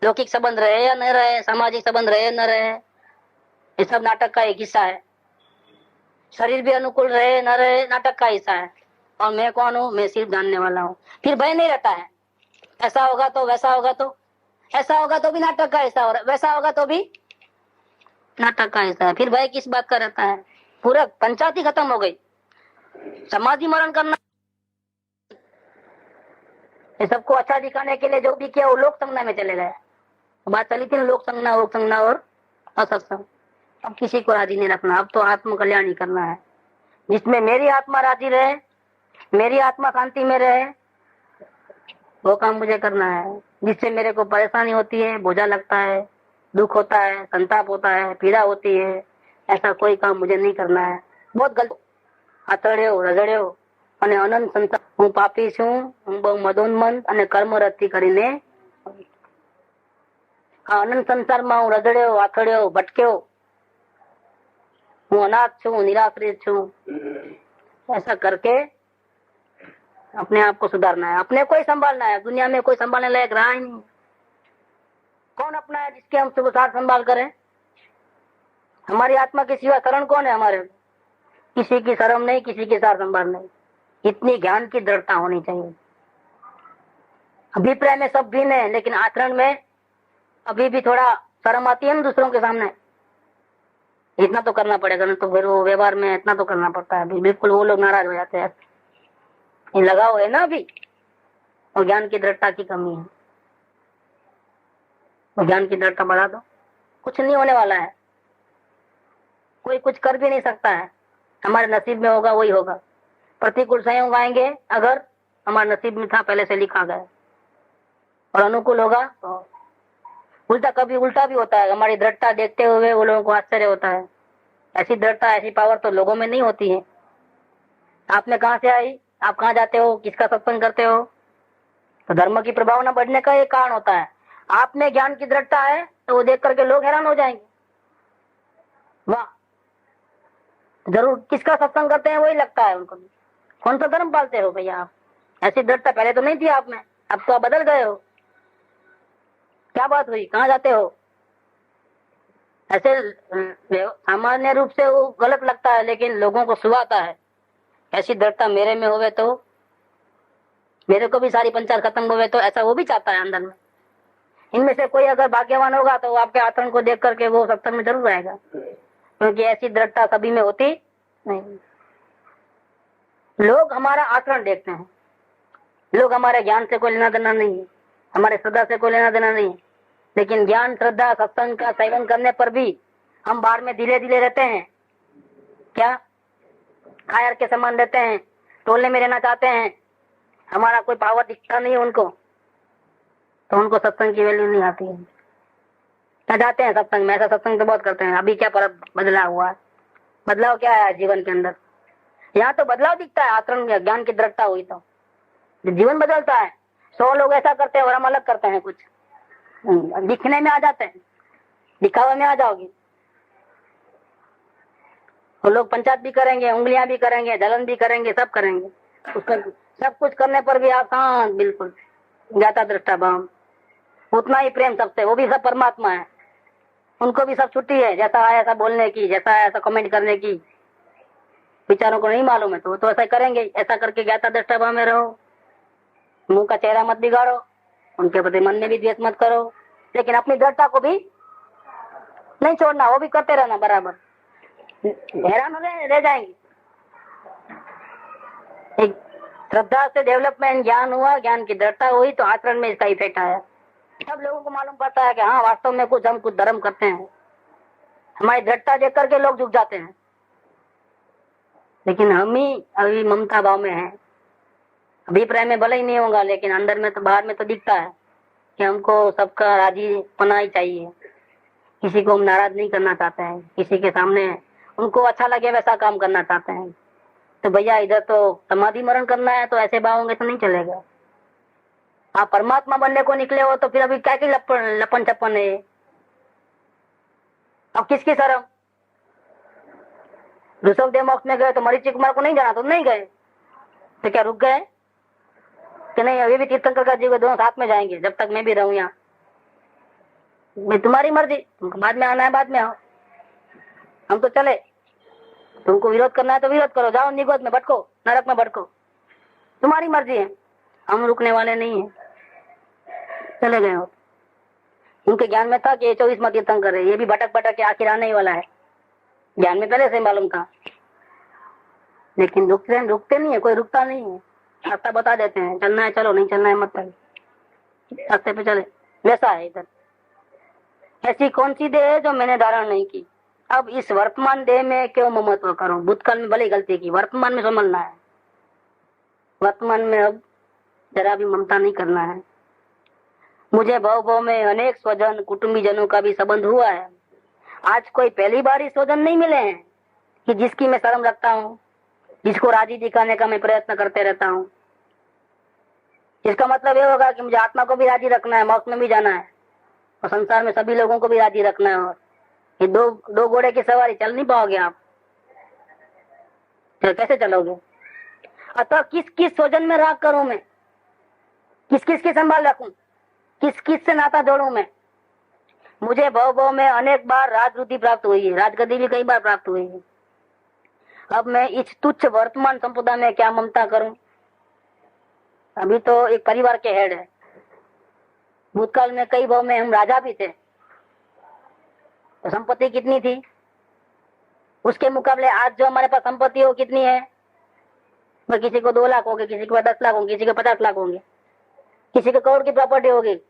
लौकिक संबंध रहे या न रहे, सामाजिक संबंध रहे न रहे, ये सब नाटक का एक हिस्सा है। शरीर भी अनुकूल रहे न रहे, नाटक का हिस्सा है। और मैं कौन हूँ? मैं सिर्फ जानने वाला हूँ। फिर भय नहीं रहता है। ऐसा होगा तो वैसा होगा तो, ऐसा होगा तो भी नाटक का हिस्सा हो रहा है, वैसा होगा तो भी नाटक का हिस्सा है। फिर भय किस बात का रहता है? पूरा पंचायत ही खत्म हो गई। समाधि मरण करना, ये सबको अच्छा दिखाने के लिए जो भी किया वो लोक संज्ञा में चले गए। बात चली थी ना, लोक संज्ञा और असत्संग। अब किसी को राजी नहीं रखना, अब तो आत्म कल्याण ही करना है। जिसमें मेरी आत्मा राजी रहे, मेरी आत्मा शांति में रहे, वो काम मुझे करना है। जिससे मेरे को परेशानी होती है, बोझा लगता है, दुख होता है, संताप होता है, पीड़ा होती है, ऐसा कोई काम मुझे नहीं करना है। बहुत गलत आतड़्यो रजड़्यो અને અનંત સંસાર હું પાપી છું, હું બહુ મદોન્મંત અને કર્મરતી કરીને આ અનંત સંસારમાં હું રજડ્યો, આથડ્યો, ભટક્યો, હું અનાથ છું, निराश्रित છું। ऐसा करके अपने आप को सुधारना है, अपने को ही संभालना है। दुनिया में कोई संभालने लायक रहा ही नहीं। कौन अपना है जिसके हम सुबह साथ संभाल करें? हमारी आत्मा के सिवा शरण कौन है हमारे? किसी की शर्म नहीं, किसी की सार संभाल नहीं। इतनी ज्ञान की दृढ़ता होनी चाहिए। अभिप्राय में सब भिन्न है, लेकिन आचरण में अभी भी थोड़ा शर्म आती है ना दूसरों के सामने। इतना तो करना पड़ेगा ना, तो फिर वो व्यवहार में इतना तो करना पड़ता है। बिल्कुल वो लोग नाराज हो जाते हैं। लगाव है ना अभी, और ज्ञान की दृढ़ता की कमी है। और ज्ञान की दृढ़ता बढ़ा दो, कुछ नहीं होने वाला है। कोई कुछ कर भी नहीं सकता है। हमारे नसीब में होगा वही होगा। प्रतिकूल संयोग आएंगे, अगर हमारे नसीब में था, पहले से लिखा गया। और अनुकूल होगा तो उल्टा, कभी उल्टा भी होता है। हमारी दृढ़ता देखते हुए वो लोगों को आश्चर्य होता है। ऐसी दृढ़ता, ऐसी पावर तो लोगों में नहीं होती है। आप में कहां से आई? आप कहाँ जाते हो? किसका सत्संग करते हो? तो धर्म की प्रभावना बढ़ने का एक कारण होता है। आप में ज्ञान की दृढ़ता है तो वो देख करके लोग हैरान हो जाएंगे। वाह, जरूर किसका सत्संग करते हैं वही लगता है उनको। कौन सा धर्म पालते हो भैया आप? ऐसी दृढ़ता पहले तो नहीं थी आप में, अब तो आप बदल गए हो। क्या बात हुई? कहाँ जाते हो? ऐसे सामान्य रूप से वो गलत लगता है, लेकिन लोगों को सुहाता है। ऐसी दृढ़ता मेरे में होवे तो, मेरे को भी सारी पंचायत खत्म होवे तो, ऐसा वो भी चाहता है अंदर में। इनमें से कोई अगर भाग्यवान होगा तो वो आपके आचरण को देख करके वो सत्संग में जरूर आएगा, क्योंकि ऐसी दृढ़ता सभी में होती नहीं। लोग हमारा आचरण देखते हैं। लोग हमारे ज्ञान से कोई लेना देना नहीं है, हमारे श्रद्धा से कोई लेना देना नहीं है। लेकिन ज्ञान, श्रद्धा, सत्संग का सेवन करने पर भी हम बाहर में धीरे धीरे रहते हैं। क्या कायर के समान रहते हैं, टोले में रहना चाहते हैं। हमारा कोई पावर दिखता नहीं है उनको, तो उनको सत्संग की वैल्यू नहीं आती है। क्या जाते हैं सत्संग में? ऐसा सत्संग तो बहुत करते हैं। अभी क्या पर बदलाव हुआ है? बदलाव क्या है जीवन के अंदर? यहाँ तो बदलाव दिखता है आचरण में। ज्ञान की दृढ़ता हुई तो जीवन बदलता है। 100 लोग ऐसा करते हैं और हम अलग करते हैं। कुछ दिखने में आ जाते हैं, दिखावे में आ जाओगे। वो लोग पंचायत भी करेंगे, उंगलियां भी करेंगे, जलन भी करेंगे, सब करेंगे। उसका सब कुछ करने पर भी आप शांत, बिल्कुल ज्ञाता दृष्टा भाव, उतना ही प्रेम सबसे। वो भी सब परमात्मा है, उनको भी सब छुट्टी है। जैसा आया ऐसा बोलने की, जैसा आया ऐसा कमेंट करने की। विचारों को नहीं मालूम है तो वो तो ऐसा करेंगे। ऐसा करके ज्ञाता दृष्टा भाव में रहो। मुंह का चेहरा मत बिगाड़ो, उनके प्रति मन में भी द्वेष मत करो, लेकिन अपनी दृढ़ता को भी नहीं छोड़ना, वो भी करते रहना बराबर। हैरान रह जाएंगे। एक श्रद्धा से डेवलपमेंट, ज्ञान हुआ, ज्ञान की दृढ़ता हुई तो आचरण में इसका इफेक्ट आया। सब लोगों को मालूम पड़ता है कि हाँ वास्तव में कुछ हम कुछ धर्म करते हैं। हमारी दृढ़ता देख करके लोग झुक जाते हैं। लेकिन हम ही अभी ममता भाव में हैं। अभिप्राय में भले ही नहीं होगा, लेकिन अंदर में तो, बाहर में तो दिखता है कि हमको सबका राजी पना ही चाहिए। किसी को हम नाराज नहीं करना चाहते हैं, किसी के सामने उनको अच्छा लगे वैसा काम करना चाहते हैं। तो भैया इधर तो समाधि मरण करना है, तो ऐसे भाव होंगे तो नहीं चलेगा। आप परमात्मा बनने को निकले हो तो फिर अभी क्या की लपन छप्पन है। अब किसकी शर्म। ऋषभ देव मोक्ष में गए तो मरीचि कुमार को नहीं जाना, तो नहीं गए, तो क्या रुक गए कि नहीं अभी भी तीर्थंकर का जीव दोनों साथ में जाएंगे जब तक मैं भी रहूं यहाँ। मैं तुम्हारी मर्जी, तुमको बाद में आना है बाद में आओ, हम तो चले। तुमको विरोध करना है तो विरोध करो, जाओ निगोद में भटको, नरक में भटको, तुम्हारी मर्जी है, हम रुकने वाले नहीं है। चले गए हो। उनके ज्ञान में था कि ये 24वां तीर्थंकर है, ये भी भटक भटक के आखिर आने ही वाला है, ज्ञान में पहले से मालूम था। लेकिन रुकते नहीं है, कोई रुकता नहीं है, रास्ता बता देते हैं, चलना है चलो, नहीं चलना है मत चलो, रास्ते पे चले। वैसा है इधर। ऐसी कौन सी देह है जो मैंने धारण नहीं की। अब इस वर्तमान देह में क्यों ममत्व करूं। भूतकाल में भले गलती की, वर्तमान में समझना है। वर्तमान में अब जरा भी ममता नहीं करना है। मुझे भव में अनेक स्वजन कुटुंबी जनों का भी संबंध हुआ है। आज कोई पहली बार ही स्वजन नहीं मिले हैं कि जिसकी मैं शर्म रखता हूँ, जिसको राजी दिखाने का मैं प्रयत्न करते रहता हूँ। इसका मतलब ये होगा कि मुझे आत्मा को भी राजी रखना है, मोक्ष में भी जाना है, और संसार में सभी लोगों को भी राजी रखना है। और ये दो घोड़े की सवारी चल नहीं पाओगे आप, तो कैसे चलोगे। अतः किस किस स्वजन में राग करूं मैं, किस किस की संभाल रखूं, किस किस से नाता जोड़ूं मैं। मुझे भव में अनेक बार राजरुद्धि प्राप्त हुई है, राजगद्दी भी कई बार प्राप्त हुई है। अब मैं इस तुच्छ वर्तमान संपदा में क्या ममता करूं। अभी तो एक परिवार के हेड है, भूतकाल में कई भाव में हम राजा भी थे, तो संपत्ति कितनी थी, उसके मुकाबले आज जो हमारे पास संपत्ति हो कितनी है। मैं किसी को 2 लाख होंगे, किसी को 10 लाख होंगे, किसी को 50 लाख होंगे, किसी को करोड़ की प्रॉपर्टी होगी,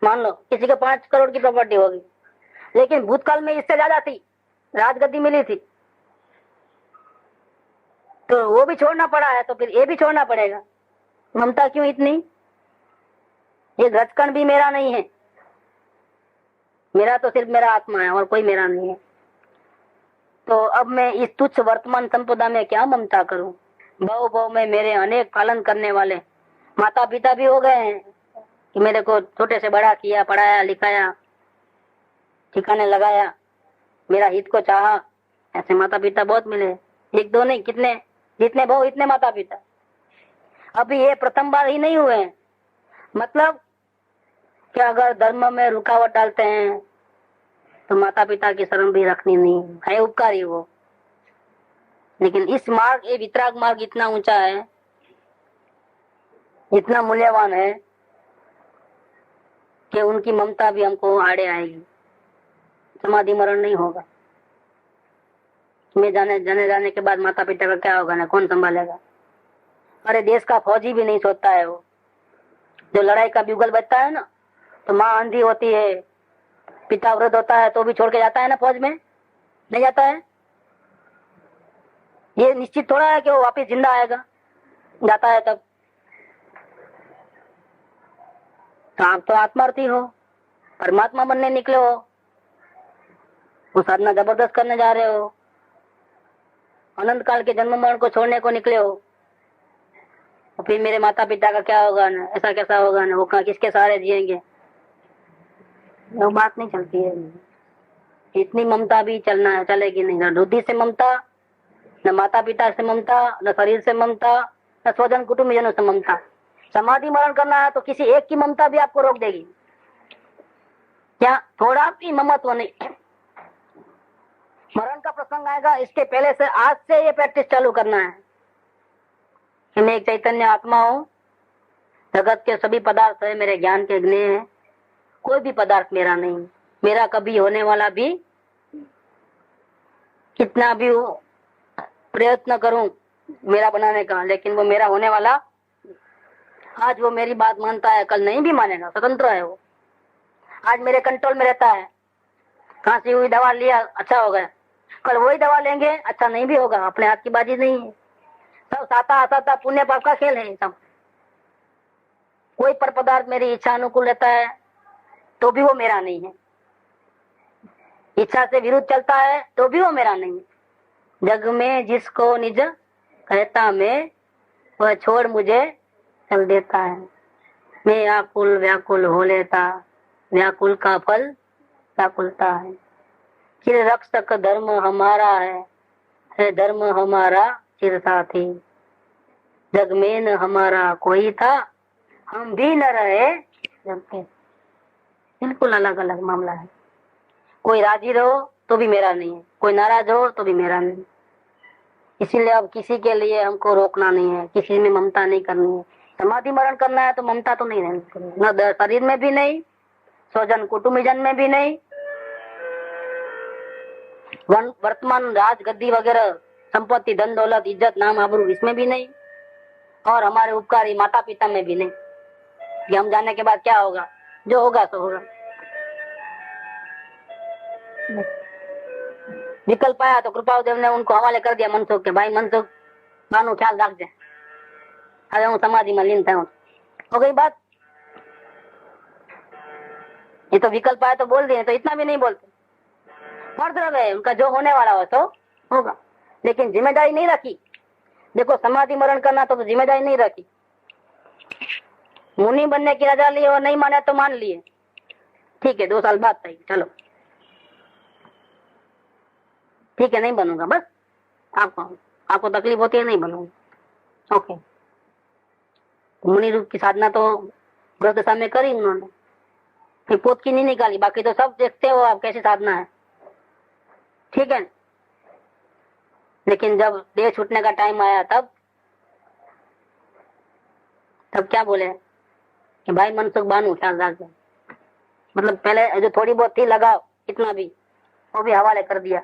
मान लो किसी को 5 करोड़ की प्रॉपर्टी होगी। लेकिन भूतकाल में इससे ज्यादा थी, राजगद्दी मिली थी, तो वो भी छोड़ना पड़ा है, तो फिर ये भी छोड़ना पड़ेगा। ममता क्यों इतनी। ये रचकण भी मेरा नहीं है, मेरा तो सिर्फ मेरा आत्मा है और कोई मेरा नहीं है। तो अब मैं इस तुच्छ वर्तमान संपदा में क्या ममता करूं। भव में मेरे अनेक पालन करने वाले माता पिता भी हो गए हैं कि मेरे को छोटे से बड़ा किया, पढ़ाया लिखाया, ठिकाने लगाया, मेरा हित को चाहा। ऐसे माता पिता बहुत मिले, एक दो नहीं, कितने, जितने बहु इतने माता पिता। अभी ये प्रथम बार ही नहीं हुए हैं। मतलब कि अगर धर्म में रुकावट डालते हैं तो माता पिता की शर्म भी रखनी नहीं है, उपकारी वो। लेकिन इस मार्ग, ये वितराग मार्ग इतना ऊंचा है, इतना मूल्यवान है कि उनकी ममता भी हमको आड़े आएगी। समाधि मरण नहीं होगा। मैं जाने के बाद माता पिता का क्या होगा ना, कौन संभालेगा। अरे देश का फौजी भी नहीं सोचता है वो। जो लड़ाई का ब्यूगल बजता है ना, तो माँ अंधी होती है, पिता वृद्ध होता है, तो भी छोड़ के जाता है ना फौज में, नहीं जाता है। ये निश्चित थोड़ा है कि वो वापिस जिंदा आएगा, जाता है तब। तो आप तो आत्मार्थी हो, परमात्मा बनने निकले हो, वो साधना जबरदस्त करने जा रहे हो, अनंत काल के जन्म मरण को छोड़ने को निकले हो। और फिर मेरे माता पिता का क्या होगा ना, ऐसा कैसा होगा ना, वो किसके सहारे जिएंगे, वो बात नहीं चलती है। इतनी ममता भी चलेगी नहीं। न बुद्धि से ममता, न माता पिता से ममता, न शरीर से ममता, न स्वजन कुटुंबजनों से ममता। समाधि मरण करना है तो किसी एक की ममता भी आपको रोक देगी। क्या थोड़ा भी ममत्व नहीं। मरण का प्रसंग आएगा, इसके पहले से आज से ये प्रैक्टिस चालू करना है कि मैं एक चैतन्य आत्मा हूँ, जगत के सभी पदार्थ है मेरे ज्ञान के ज्ञेय है, कोई भी पदार्थ मेरा नहीं, मेरा कभी होने वाला भी, कितना भी हो प्रयत्न करूं मेरा बनाने का, लेकिन वो मेरा होने वाला। आज वो मेरी बात मानता है, कल नहीं भी मानेगा, स्वतंत्र है वो। आज मेरे कंट्रोल में रहता है, खांसी हुई दवा लिया अच्छा हो गया, कल वही दवा लेंगे अच्छा नहीं भी होगा, अपने हाथ की बाजी नहीं है। सब साता असाता पुण्य पाप का खेल है सब। कोई पर पदार्थ मेरी इच्छा अनुकूल रहता है तो भी वो मेरा नहीं है। इच्छा से विरुद्ध चलता है तो भी वो मेरा नहीं है। जग में जिसको निज कहता मैं, वह छोड़ मुझे चल देता है। मैं आकुल व्याकुल हो लेता, व्याकुल का फल व्याकुलता है। चिर रक्षक धर्म हमारा है धर्म हमारा चिर साथी। जग में न हमारा कोई था, हम भी न रहे जग के। बिल्कुल अलग अलग मामला है। कोई राजी रहो तो भी मेरा नहीं है, कोई नाराज हो तो भी मेरा नहीं। इसीलिए अब किसी के लिए हमको रोकना नहीं है, किसी में ममता नहीं करनी है। समाधि मरण करना है तो ममता तो नहीं रहनी चाहिए, न शरीर में भी नहीं, स्वजन कुटुंबजन में भी नहीं, वर्तमान राज गद्दी वगैरह संपत्ति धन दौलत इज्जत नाम आबरू इसमें भी नहीं, और हमारे उपकारी माता पिता में भी नहीं कि हम जाने के बाद क्या होगा, जो होगा सो होगा। विकल्प आया तो कृपादेव ने उनको हवाले कर दिया मनसुख के, भाई मनसुख बानु ख्याल रख दे, अरे हूँ समाधि में लीन था। हो गई बात। ये तो विकल्प आया तो बोल दिए, तो इतना भी नहीं बोलते। मर्द है उनका, जो होने वाला हो तो होगा, लेकिन जिम्मेदारी नहीं रखी। देखो समाधि मरण करना तो जिम्मेदारी नहीं रखी। मुनि बनने की रजा ली और नहीं माने तो मान लिए, ठीक है 2 साल बाद सही, चलो ठीक है नहीं बनूंगा, बस आपको तकलीफ होती है नहीं बनूंगा, ओके। मुनि रूप की साधना तो व्रत दशा में करी उन्होंने, फिर पोत की नहीं निकाली, बाकी तो सब देखते हो आप कैसी साधना है, ठीक है। लेकिन जब देह छूटने का टाइम आया तब क्या बोले कि भाई मनसुख बानु ख्याल रख दे। मतलब पहले जो थोड़ी बहुत थी लगाओ, इतना भी वो भी हवाले कर दिया,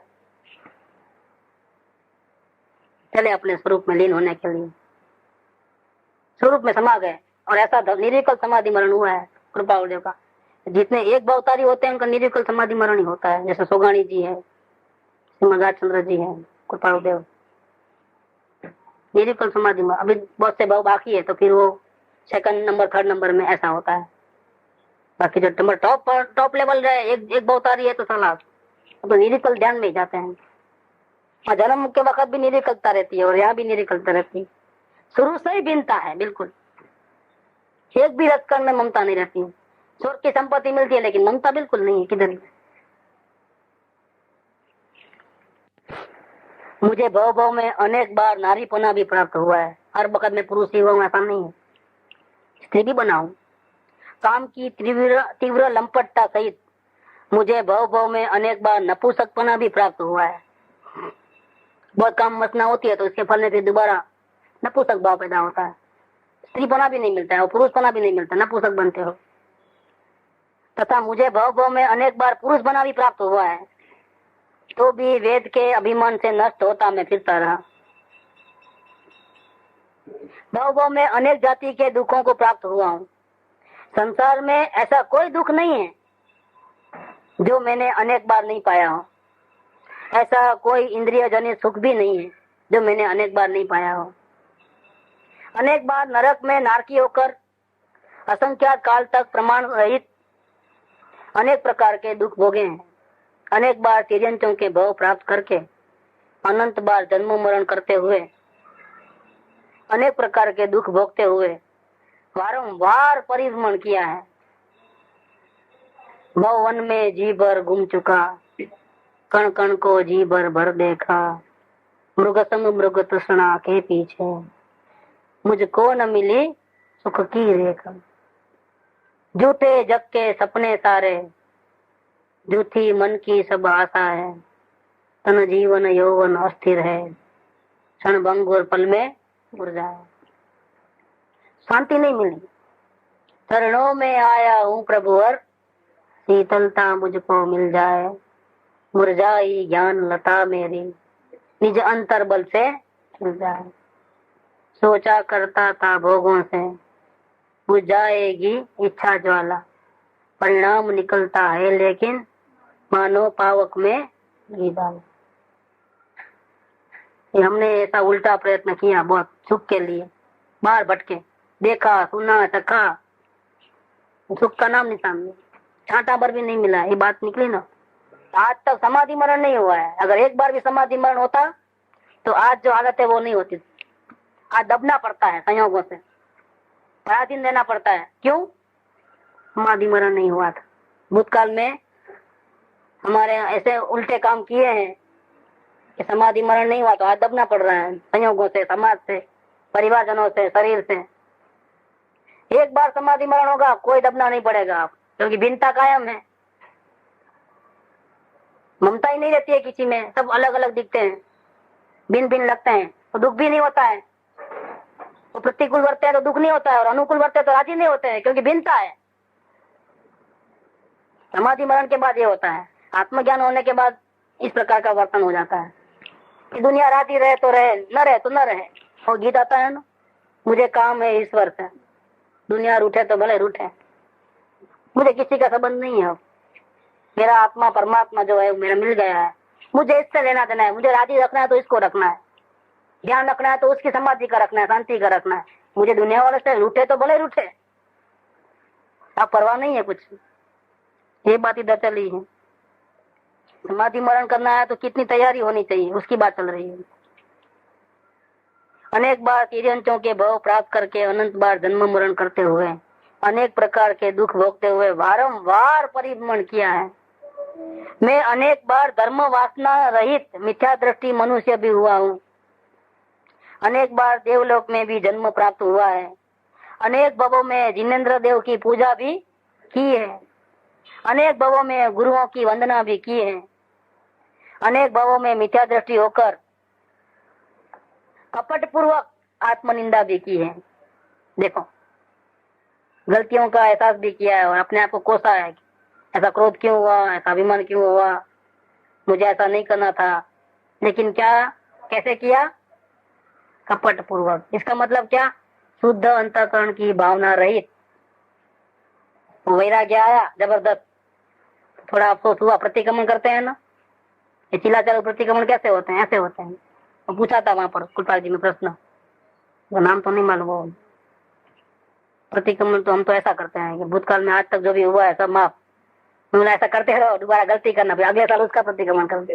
चले अपने स्वरूप में लीन होने के लिए, स्वरूप में समा गए। और ऐसा निर्विकल्प समाधि मरण हुआ है कृपा गुरुदेव का। जितने एक भावतारी होते हैं उनका निर्विकल्प समाधि मरण ही होता है, जैसे सोगाणी जी है, श्रीमद राजचंद्र जी है, कृपा गुरुदेव निर्विकल्प समाधि मरण। अभी बहुत से भाव बाकी है तो फिर वो 2nd नंबर 3rd नंबर में ऐसा होता है। बाकी जो नंबर टॉप लेवल रहे, एक भावतारी है तो साला तो निर्विकल्प ध्यान में ही जाते हैं। और जन्म के वक्त भी निर्विकल्पता रहती है और यहाँ भी निर्विकल्पता रहती है। शुरू से ही भिन्नता है, बिल्कुल एक भी रसकण में ममता नहीं रहती है। स्वर्ग की संपत्ति मिलती है लेकिन ममता बिल्कुल नहीं है किधर। मुझे भव भव में अनेक बार नारीपना भी प्राप्त हुआ है, हर वक्त में पुरुष ही हूँ ऐसा नहीं है, स्त्री भी बना हूं। काम की तीव्र लंपटता सहित मुझे भव भव में अनेक बार नपुंसकपना भी प्राप्त हुआ है। बहुत काम मसना होती है तो इसके फल में फिर दोबारा नपुंसक भाव पैदा होता है, स्त्रीपना भी नहीं मिलता है और पुरुषपना भी नहीं मिलता, नपुंसक बनते हो। तथा मुझे भव भव में अनेक बार पुरुष बना भी प्राप्त हुआ है, तो भी वेद के अभिमान से नष्ट होता मैं फिरता रहा। भव भव में अनेक जाति के दुखों को प्राप्त हुआ हूँ। संसार में ऐसा कोई दुख नहीं है जो मैंने अनेक बार नहीं पाया हो, ऐसा कोई इंद्रिय जनित सुख भी नहीं है जो मैंने अनेक बार नहीं पाया हो। अनेक बार नरक में नारकी होकर असंख्यात काल तक प्रमाण रहित अनेक प्रकार के दुख भोगे हैं। अनेक बार तिर्यंचों के भव प्राप्त करके अनंत बार जन्म मरण करते हुए, अनेक प्रकार के दुख भोगते हुए वारंवार परिभ्रमण किया है। भव वन में जी भर घूम चुका, कण कण को जी भर देखा, मृग सम मृग तृष्णा के पीछे, मुझको न मिली सुख की रेखा। झूठे जग के सपने सारे, झूठी मन की सब आशा है, तन जीवन यौवन अस्थिर है, क्षण भंग और पल में उड़ जाए। शांति नहीं मिली, चरणों में आया हूँ प्रभुवर, शीतलता मुझको मिल जाए, मुरझाई ज्ञान लता मेरी, निज अंतर बल से मिल जाए। सोचा करता था भोगों से, बुझ जाएगी इच्छा ज्वाला, परिणाम निकलता है लेकिन मानो पावक में घी डाल। हमने ऐसा उल्टा प्रयत्न किया बहुत सुख के लिए, बाहर भटके, देखा सुना चखा, सुख का नाम निशान नहीं, छांटा भर भी नहीं मिला। ये बात निकली ना, आज तक समाधि मरण नहीं हुआ है। अगर एक बार भी समाधि मरण होता तो आज जो हालत है वो नहीं होती। आज दबना पड़ता है संयोगों से, पराधीन देना पड़ता है। क्यों? समाधि मरण नहीं हुआ था। भूतकाल में हमारे ऐसे उल्टे काम किए हैं कि समाधि मरण नहीं हुआ, तो आज दबना पड़ रहा है संयोगों से, समाज से, परिवारजनों से, शरीर से। एक बार समाधि मरण होगा, कोई दबना नहीं पड़ेगा आप, क्योंकि भिन्नता कायम है। ममता ही नहीं रहती है किसी में, सब अलग अलग दिखते हैं, भिन्न भिन्न लगते हैं, तो दुख भी नहीं होता है। तो प्रतिकूल वर्ते हैं तो दुख नहीं होता है, और अनुकूल वर्ते तो राजी नहीं होते हैं, क्योंकि भिन्नता है। समाधि मरण के बाद ये होता है। आत्मज्ञान होने के बाद इस प्रकार का वर्तन हो जाता है कि दुनिया राजी रहे तो रहे, न रहे तो न रहे। और गीत आता है ना, मुझे काम है ईश्वर से, दुनिया रूठे तो भले रूठे, मुझे किसी का संबंध नहीं है। मेरा आत्मा परमात्मा जो है मेरा मिल गया है, मुझे इससे लेना देना है। मुझे राजी रखना है तो इसको रखना है, ध्यान रखना है तो उसकी समाधि का रखना है, शांति का रखना है। मुझे दुनिया वाले से रूठे तो भले रूठे, अब परवाह नहीं है कुछ। ये बात इधर चली है। समाधि मरण करना है तो कितनी तैयारी होनी चाहिए, उसकी बात चल रही है। अनेक बार तिर्यंचों के भाव प्राप्त करके, अनंत बार जन्म मरण करते हुए, अनेक प्रकार के दुख भोगते हुए वारंवार परिभ्रमण किया है। मैं अनेक बार धर्म वासना रहित मिथ्या दृष्टि मनुष्य भी हुआ हूँ। अनेक बार देवलोक में भी जन्म प्राप्त हुआ है। अनेक भवों में जिनेंद्र देव की पूजा भी की है। अनेक भवों में गुरुओं की वंदना भी की है। अनेक भवों में मिथ्या दृष्टि होकर कपट पूर्वक आत्मनिंदा भी की है। देखो, गलतियों का एहसास भी किया है और अपने आप को कोसा है। ऐसा क्रोध क्यों हुआ, ऐसा अभिमान क्यों हुआ, मुझे ऐसा नहीं करना था। लेकिन क्या, कैसे किया? कपट पूर्वक। इसका मतलब क्या? शुद्ध अंतःकरण की भावना रहित। वैराग्य आया जबरदस्त, थोड़ा अफसोस हुआ, प्रतिक्रमण करते हैं ना, ये चिल्लाचालू प्रतिक्रमण कैसे होते हैं? ऐसे होते हैं। तो पूछा था वहां पर कुलपाल जी में प्रश्न, वो नाम तो नहीं मालूम। वो प्रतिक्रमण तो हम तो ऐसा करते हैं कि भूतकाल में आज तक जो भी हुआ है सब माफ, ऐसा करते रहो, दोबारा गलती करना, फिर अगले साल उसका प्रतिक्रमण करते।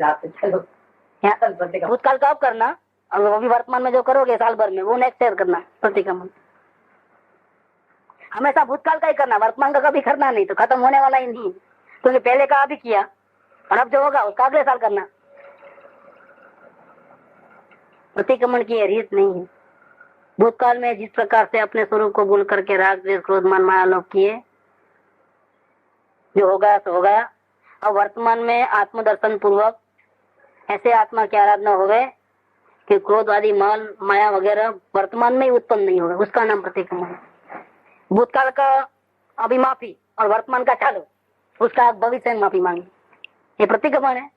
भूतकाल का अब करना, और वो भी वर्तमान में जो करोगे साल भर में, वो नेक्स्ट ईयर करना प्रतिक्रमण। हमेशा भूतकाल का ही करना, वर्तमान का कभी करना नहीं, तो खत्म होने वाला ही नहीं। क्योंकि पहले का अभी किया और अब जो होगा उसका अगले साल करना। प्रतिक्रमण की रीत नहीं है। भूतकाल में जिस प्रकार से अपने स्वरूप को भूल करके राग द्वेष क्रोध मान माया लोभ किए, जो हो गया तो हो गया। अब वर्तमान में आत्मदर्शन पूर्वक ऐसे आत्मा की आराधना हो गए कि क्रोध आदि मान माया वगैरह वर्तमान में ही उत्पन्न नहीं होगा, उसका नाम प्रतिक्रमण है। भूतकाल का अभी माफी और वर्तमान का चालू, उसका भविष्य में माफी मांगी, ये प्रतिक्रमण है,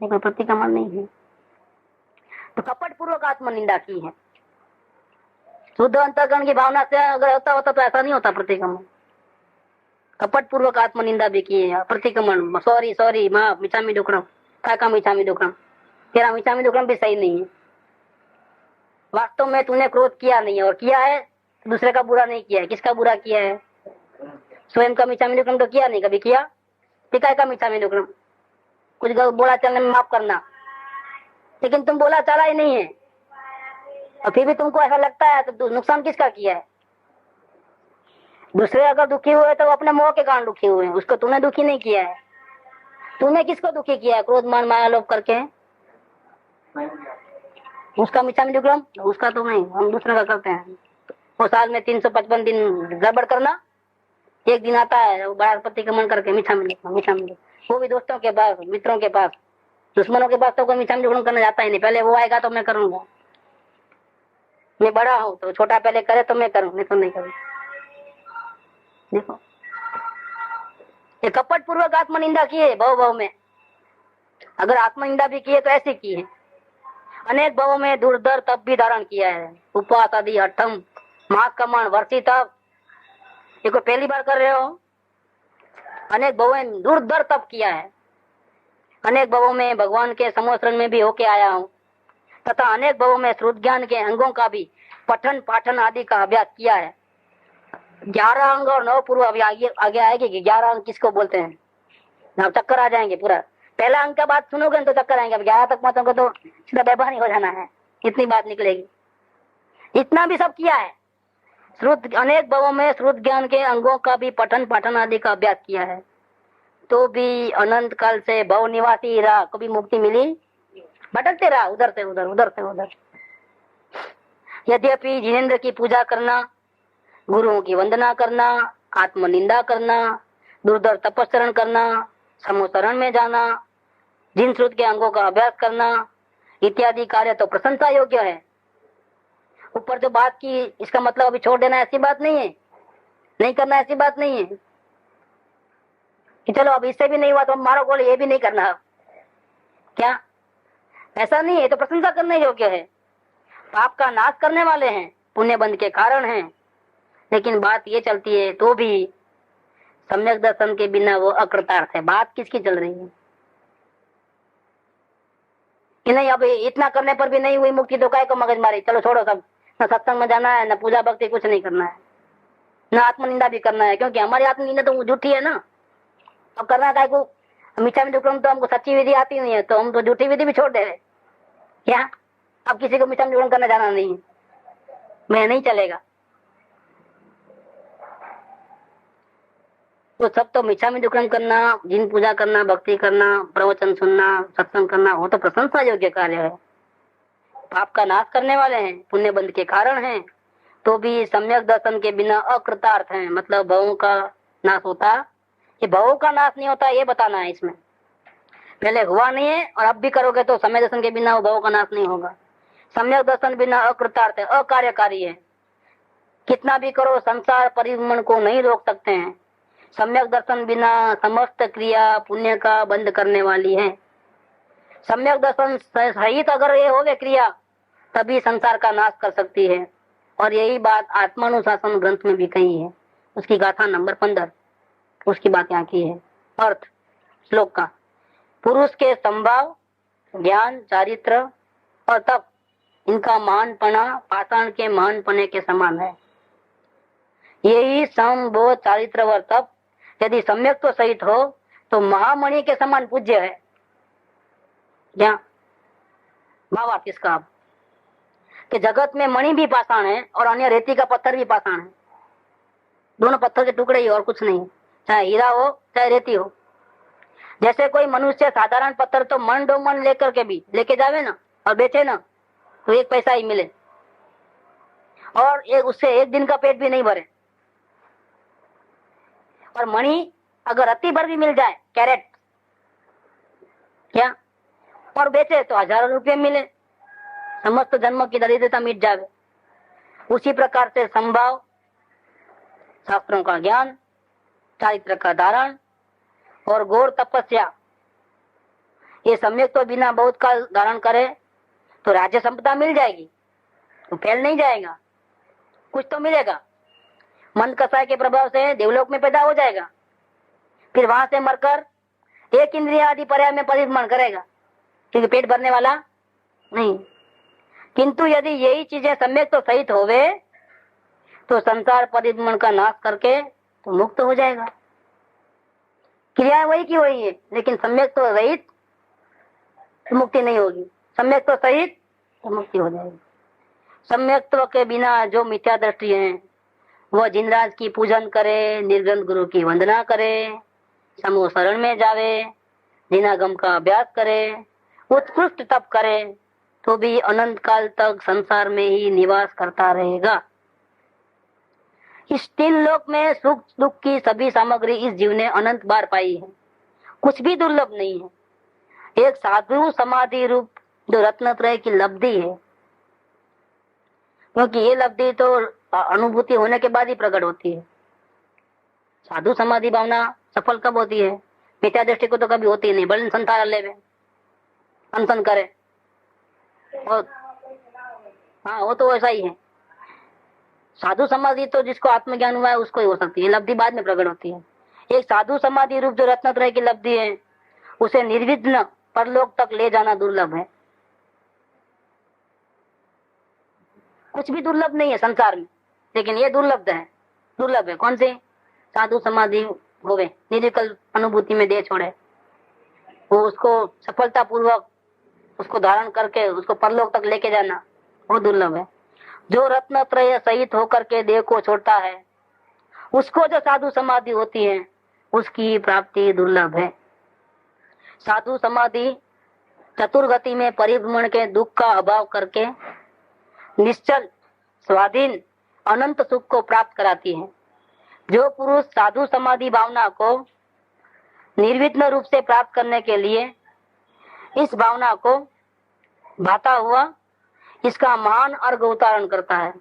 लेकिन प्रतिक्रमण नहीं है। तो कपट पूर्वक आत्मनिंदा की है। शुद्ध अंतःकरण की भावना से अगर होता तो ऐसा नहीं होता प्रतिक्रमण। कपट पूर्वक आत्मनिंदा भी की है, प्रतिक्रमण, सॉरी सॉरी, माफ, मिच्छामि दुक्कडम, काका मिच्छामि दुक्कडम, तेरा मिच्छामि दुक्कडम भी सही नहीं है। वास्तव में तूने क्रोध किया नहीं है, और किया है दूसरे का बुरा नहीं किया है। किसका बुरा किया है? स्वयं का मिच्छामि दुक्कडम तो किया नहीं, कभी किया? टिकाय का मिच्छामि दुक्कडम, कुछ बोला चलने में माफ करना, लेकिन तुम बोला चला ही नहीं है, और फिर भी तुमको ऐसा लगता है, तो नुकसान किसका किया है? दूसरे अगर दुखी हुए तो अपने मोह के कारण दुखी हुए, उसको तूने दुखी नहीं किया है। तूने किसको दुखी किया है? क्रोध मान माया लोभ करके, उसका मिच्छामि दुक्कडम, उसका तो नहीं, हम दूसरे का करते हैं। वो साल में 355 दिन गड़बड़ करना, एक दिन आता है बड़ा प्रतिक्रमण करके मिच्छामि दुक्कडम, मिच्छामि दुक्कडम। वो भी दोस्तों के पास, मित्रों के पास, दुश्मनों के पास तो कोई मिच्छामि दुक्कडम करना जाता ही नहीं। पहले वो आएगा तो मैं करूंगा, मैं बड़ा हूं तो छोटा पहले करे तो मैं करूं, नहीं तो नहीं करूं। देखो, ये कपट पूर्वक आत्मनिंदा की है भव भव में। अगर आत्मनिंदा भी की है तो ऐसी की है। अनेक भवों में दुर्धर तप भी धारण किया है, उपवास आदि, हठम, महाकमण, वर्षी तप। ये कोई पहली बार कर रहे हो? अनेक भवों में दुर्धर तप किया है। अनेक भवों में भगवान के समोसरण में भी होके आया हूँ, तथा अनेक भवों में श्रुत ज्ञान के अंगों का भी पठन पाठन आदि का अभ्यास किया है। 11 अंग और 9 पूर्व अभी आगे आएगी कि 11 अंग किसको बोलते हैं। आप चक्कर आ जाएंगे पूरा। पहला अंक का बात सुनोगे तो चक्कर आएंगे, अब 11 तक पहुंचोगे तो सीधा बेबानी हो जाना है, इतनी बात निकलेगी। इतना भी सब किया है। श्रुत अनेक भवों में श्रुत ज्ञान के अंगों का भी पठन पाठन आदि का अभ्यास किया है, तो भी अनंत काल से भव निवासी रहा, कभी मुक्ति मिली, भटकते रहा उधर से उधर, उधर से उधर। यद्यपि जिनेंद्र की पूजा करना, गुरुओं की वंदना करना, आत्मनिंदा करना, दुर्धर तपस्चरण करना, समूहशरण में जाना, जिन श्रुत के अंगों का अभ्यास करना इत्यादि कार्य तो प्रशंसा योग्य है। ऊपर जो बात की, इसका मतलब अभी छोड़ देना ऐसी बात नहीं है, नहीं करना ऐसी बात नहीं है कि चलो अब इससे भी नहीं हुआ तो मारो गोली, ये भी नहीं करना, क्या ऐसा नहीं है। तो प्रशंसा करने योग्य है। पाप का नाश करने वाले हैं, पुण्य बंध के कारण हैं। लेकिन बात ये चलती है तो भी सम्यक दर्शन के बिना वो अकृतार्थ है। बात किसकी चल रही है कि नहीं, अब इतना करने पर भी नहीं हुई मुक्ति तो काय को मगज मारी, चलो छोड़ो सब, न सत्संग में जाना है, न पूजा भक्ति, कुछ नहीं करना है, न आत्मनिंदा भी करना है, क्योंकि हमारी आत्मनिंदा तो झूठी है ना। अब करना काय को, मीठा में दुक्रम तो हमको सच्ची विधि आती नहीं है, तो हम तो झूठी विधि भी छोड़ दे रहे क्या। अब किसी को मीठा में दुक्रम करना जाना नहीं है, मैं नहीं चलेगा। तो सब तो मिच्छा में दुक्रम करना, जिन पूजा करना, भक्ति करना, प्रवचन सुनना, सत्संग करना, वो तो प्रशंसा योग्य कार्य है। पाप का नाश करने वाले हैं, पुण्य बंध के कारण हैं, तो भी सम्यक दर्शन के बिना अकृतार्थ हैं। मतलब भवों का नाश होता, ये भवों का नाश नहीं होता, ये बताना है इसमें। पहले हुआ नहीं है और अब भी करोगे तो सम्यक दर्शन के बिना वो भवों का नाश नहीं होगा। सम्यक दर्शन बिना अकृतार्थ है, अकार्यकारी है। कितना भी करो संसार परिभ्रमण को नहीं रोक सकते हैं। सम्यक दर्शन बिना समस्त क्रिया पुण्य का बंद करने वाली है। सम्यक दर्शन सहित अगर ये होवे क्रिया, तभी संसार का नाश कर सकती है। और यही बात आत्मानुशासन ग्रंथ में भी कही है, उसकी गाथा नंबर 15, उसकी बात यहाँ की है। अर्थ श्लोक का, पुरुष के संभाव, ज्ञान, चारित्र और तप, इनका महानपना पाषाण के महानपने के समान है। यही सम, बोध, चारित्र व तप यदि सम्यक तो सहित हो तो महामणि के समान पूज्य है। क्या भाव आप इसका, आप कि जगत में मणि भी पाषाण है और अन्य रेती का पत्थर भी पाषाण है। दोनों पत्थर के टुकड़े ही, और कुछ नहीं, चाहे हीरा हो चाहे रेती हो। जैसे कोई मनुष्य साधारण पत्थर तो मन दो मन लेकर के भी लेके जावे ना और बेचे ना, तो 1 पैसा ही मिले और उससे 1 दिन का पेट भी नहीं भरे। और मणि अगर अति भर भी मिल जाए, कैरेट क्या, और बेचे तो हजारों रुपये मिले, समस्त जन्म की दरिद्रता मिट जावे। उसी प्रकार से संभाव, शास्त्रों का ज्ञान, चारित्र का धारण और घोर तपस्या, ये सम्यक तो बिना बहुत काल धारण करे तो राज्य संपदा मिल जाएगी, तो फैल नहीं जाएगा, कुछ तो मिलेगा। मन कसाय के प्रभाव से देवलोक में पैदा हो जाएगा, फिर वहां से मरकर 1 इंद्रिय आदि पर्याय में परिभ्रमण करेगा, क्योंकि पेट भरने वाला नहीं। किंतु यदि यही चीजें सम्यक तो सहित होवे तो संसार परिभ्रमण का नाश करके तो मुक्त हो जाएगा। क्रिया वही की वही है, लेकिन सम्यक तो रहित तो मुक्ति नहीं होगी, सम्यक तो सहित तो मुक्ति हो जाएगी। सम्यक्त्व के बिना जो मिथ्या दृष्टि है वह जिनराज की पूजन करे, निर्ग्रंथ गुरु की वंदना करे, समूह शरण में जावे, जिनागम का अभ्यास करे, उत्कृष्ट तप करे, तो भी अनंत काल तक संसार में ही निवास करता रहेगा। इस 3 लोक में सुख दुख की सभी सामग्री इस जीव ने अनंत बार पाई है, कुछ भी दुर्लभ नहीं है। एक साधु समाधि रूप जो रत्नत्रय की लब्धि है, क्योंकि ये लब्धि तो अनुभूति होने के बाद ही प्रकट होती है। साधु समाधि भावना सफल कब होती है? मिथ्या दृष्टि को तो कभी होती नहीं, बड़े संसार ले अनशन करे, और हाँ वो तो वैसा ही है। साधु समाधि तो जिसको आत्मज्ञान हुआ है उसको ही हो सकती है, लब्धि बाद में प्रकट होती है। एक साधु समाधि रूप जो रत्नत्रय की लब्धि है, उसे निर्विघ्न परलोक तक ले जाना दुर्लभ है। कुछ भी दुर्लभ नहीं है संसार में, लेकिन ये दुर्लभ है। कौन से? साधु समाधि होवे, निर्विकल्प अनुभूति में दे छोड़े। वो उसको सफलता पूर्वक उसको धारण करके उसको परलोक तक लेके जाना वो दुर्लभ है। जो रत्न त्रय सहित होकर के देह को छोड़ता है उसको जो साधु समाधि होती है उसकी प्राप्ति दुर्लभ है। साधु समाधि चतुर्गति में परिभ्रमण के दुख का अभाव करके निश्चल स्वाधीन अनंत सुख को प्राप्त कराती है। जो पुरुष साधु समाधि भावना को निर्विघ्न रूप से प्राप्त करने के लिए इस भावना को भाता हुआ इसका महान अर्घ उतारण करता है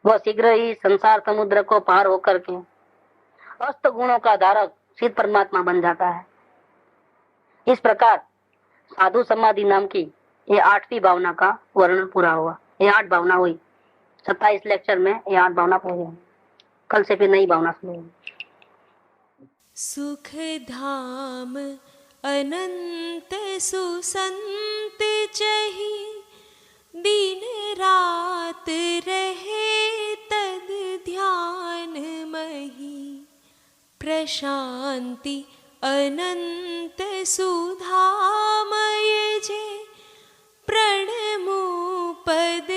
वह शीघ्र ही संसार समुद्र को पार होकर के अष्ट गुणों का धारक सिद्ध परमात्मा बन जाता है। इस प्रकार साधु समाधि नाम की ये 8वीं भावना का वर्णन पूरा हुआ। ये 8 भावना हुई। 27 लेक्चर में ये 8 भावना पूरी हुई। कल से फिर नई भावना शुरू होगी। सुख धाम अनंत सुसंत चही दिन रात रहे तद ध्यान मही प्रशांति अनंत सुधामय जे प्रणमु पद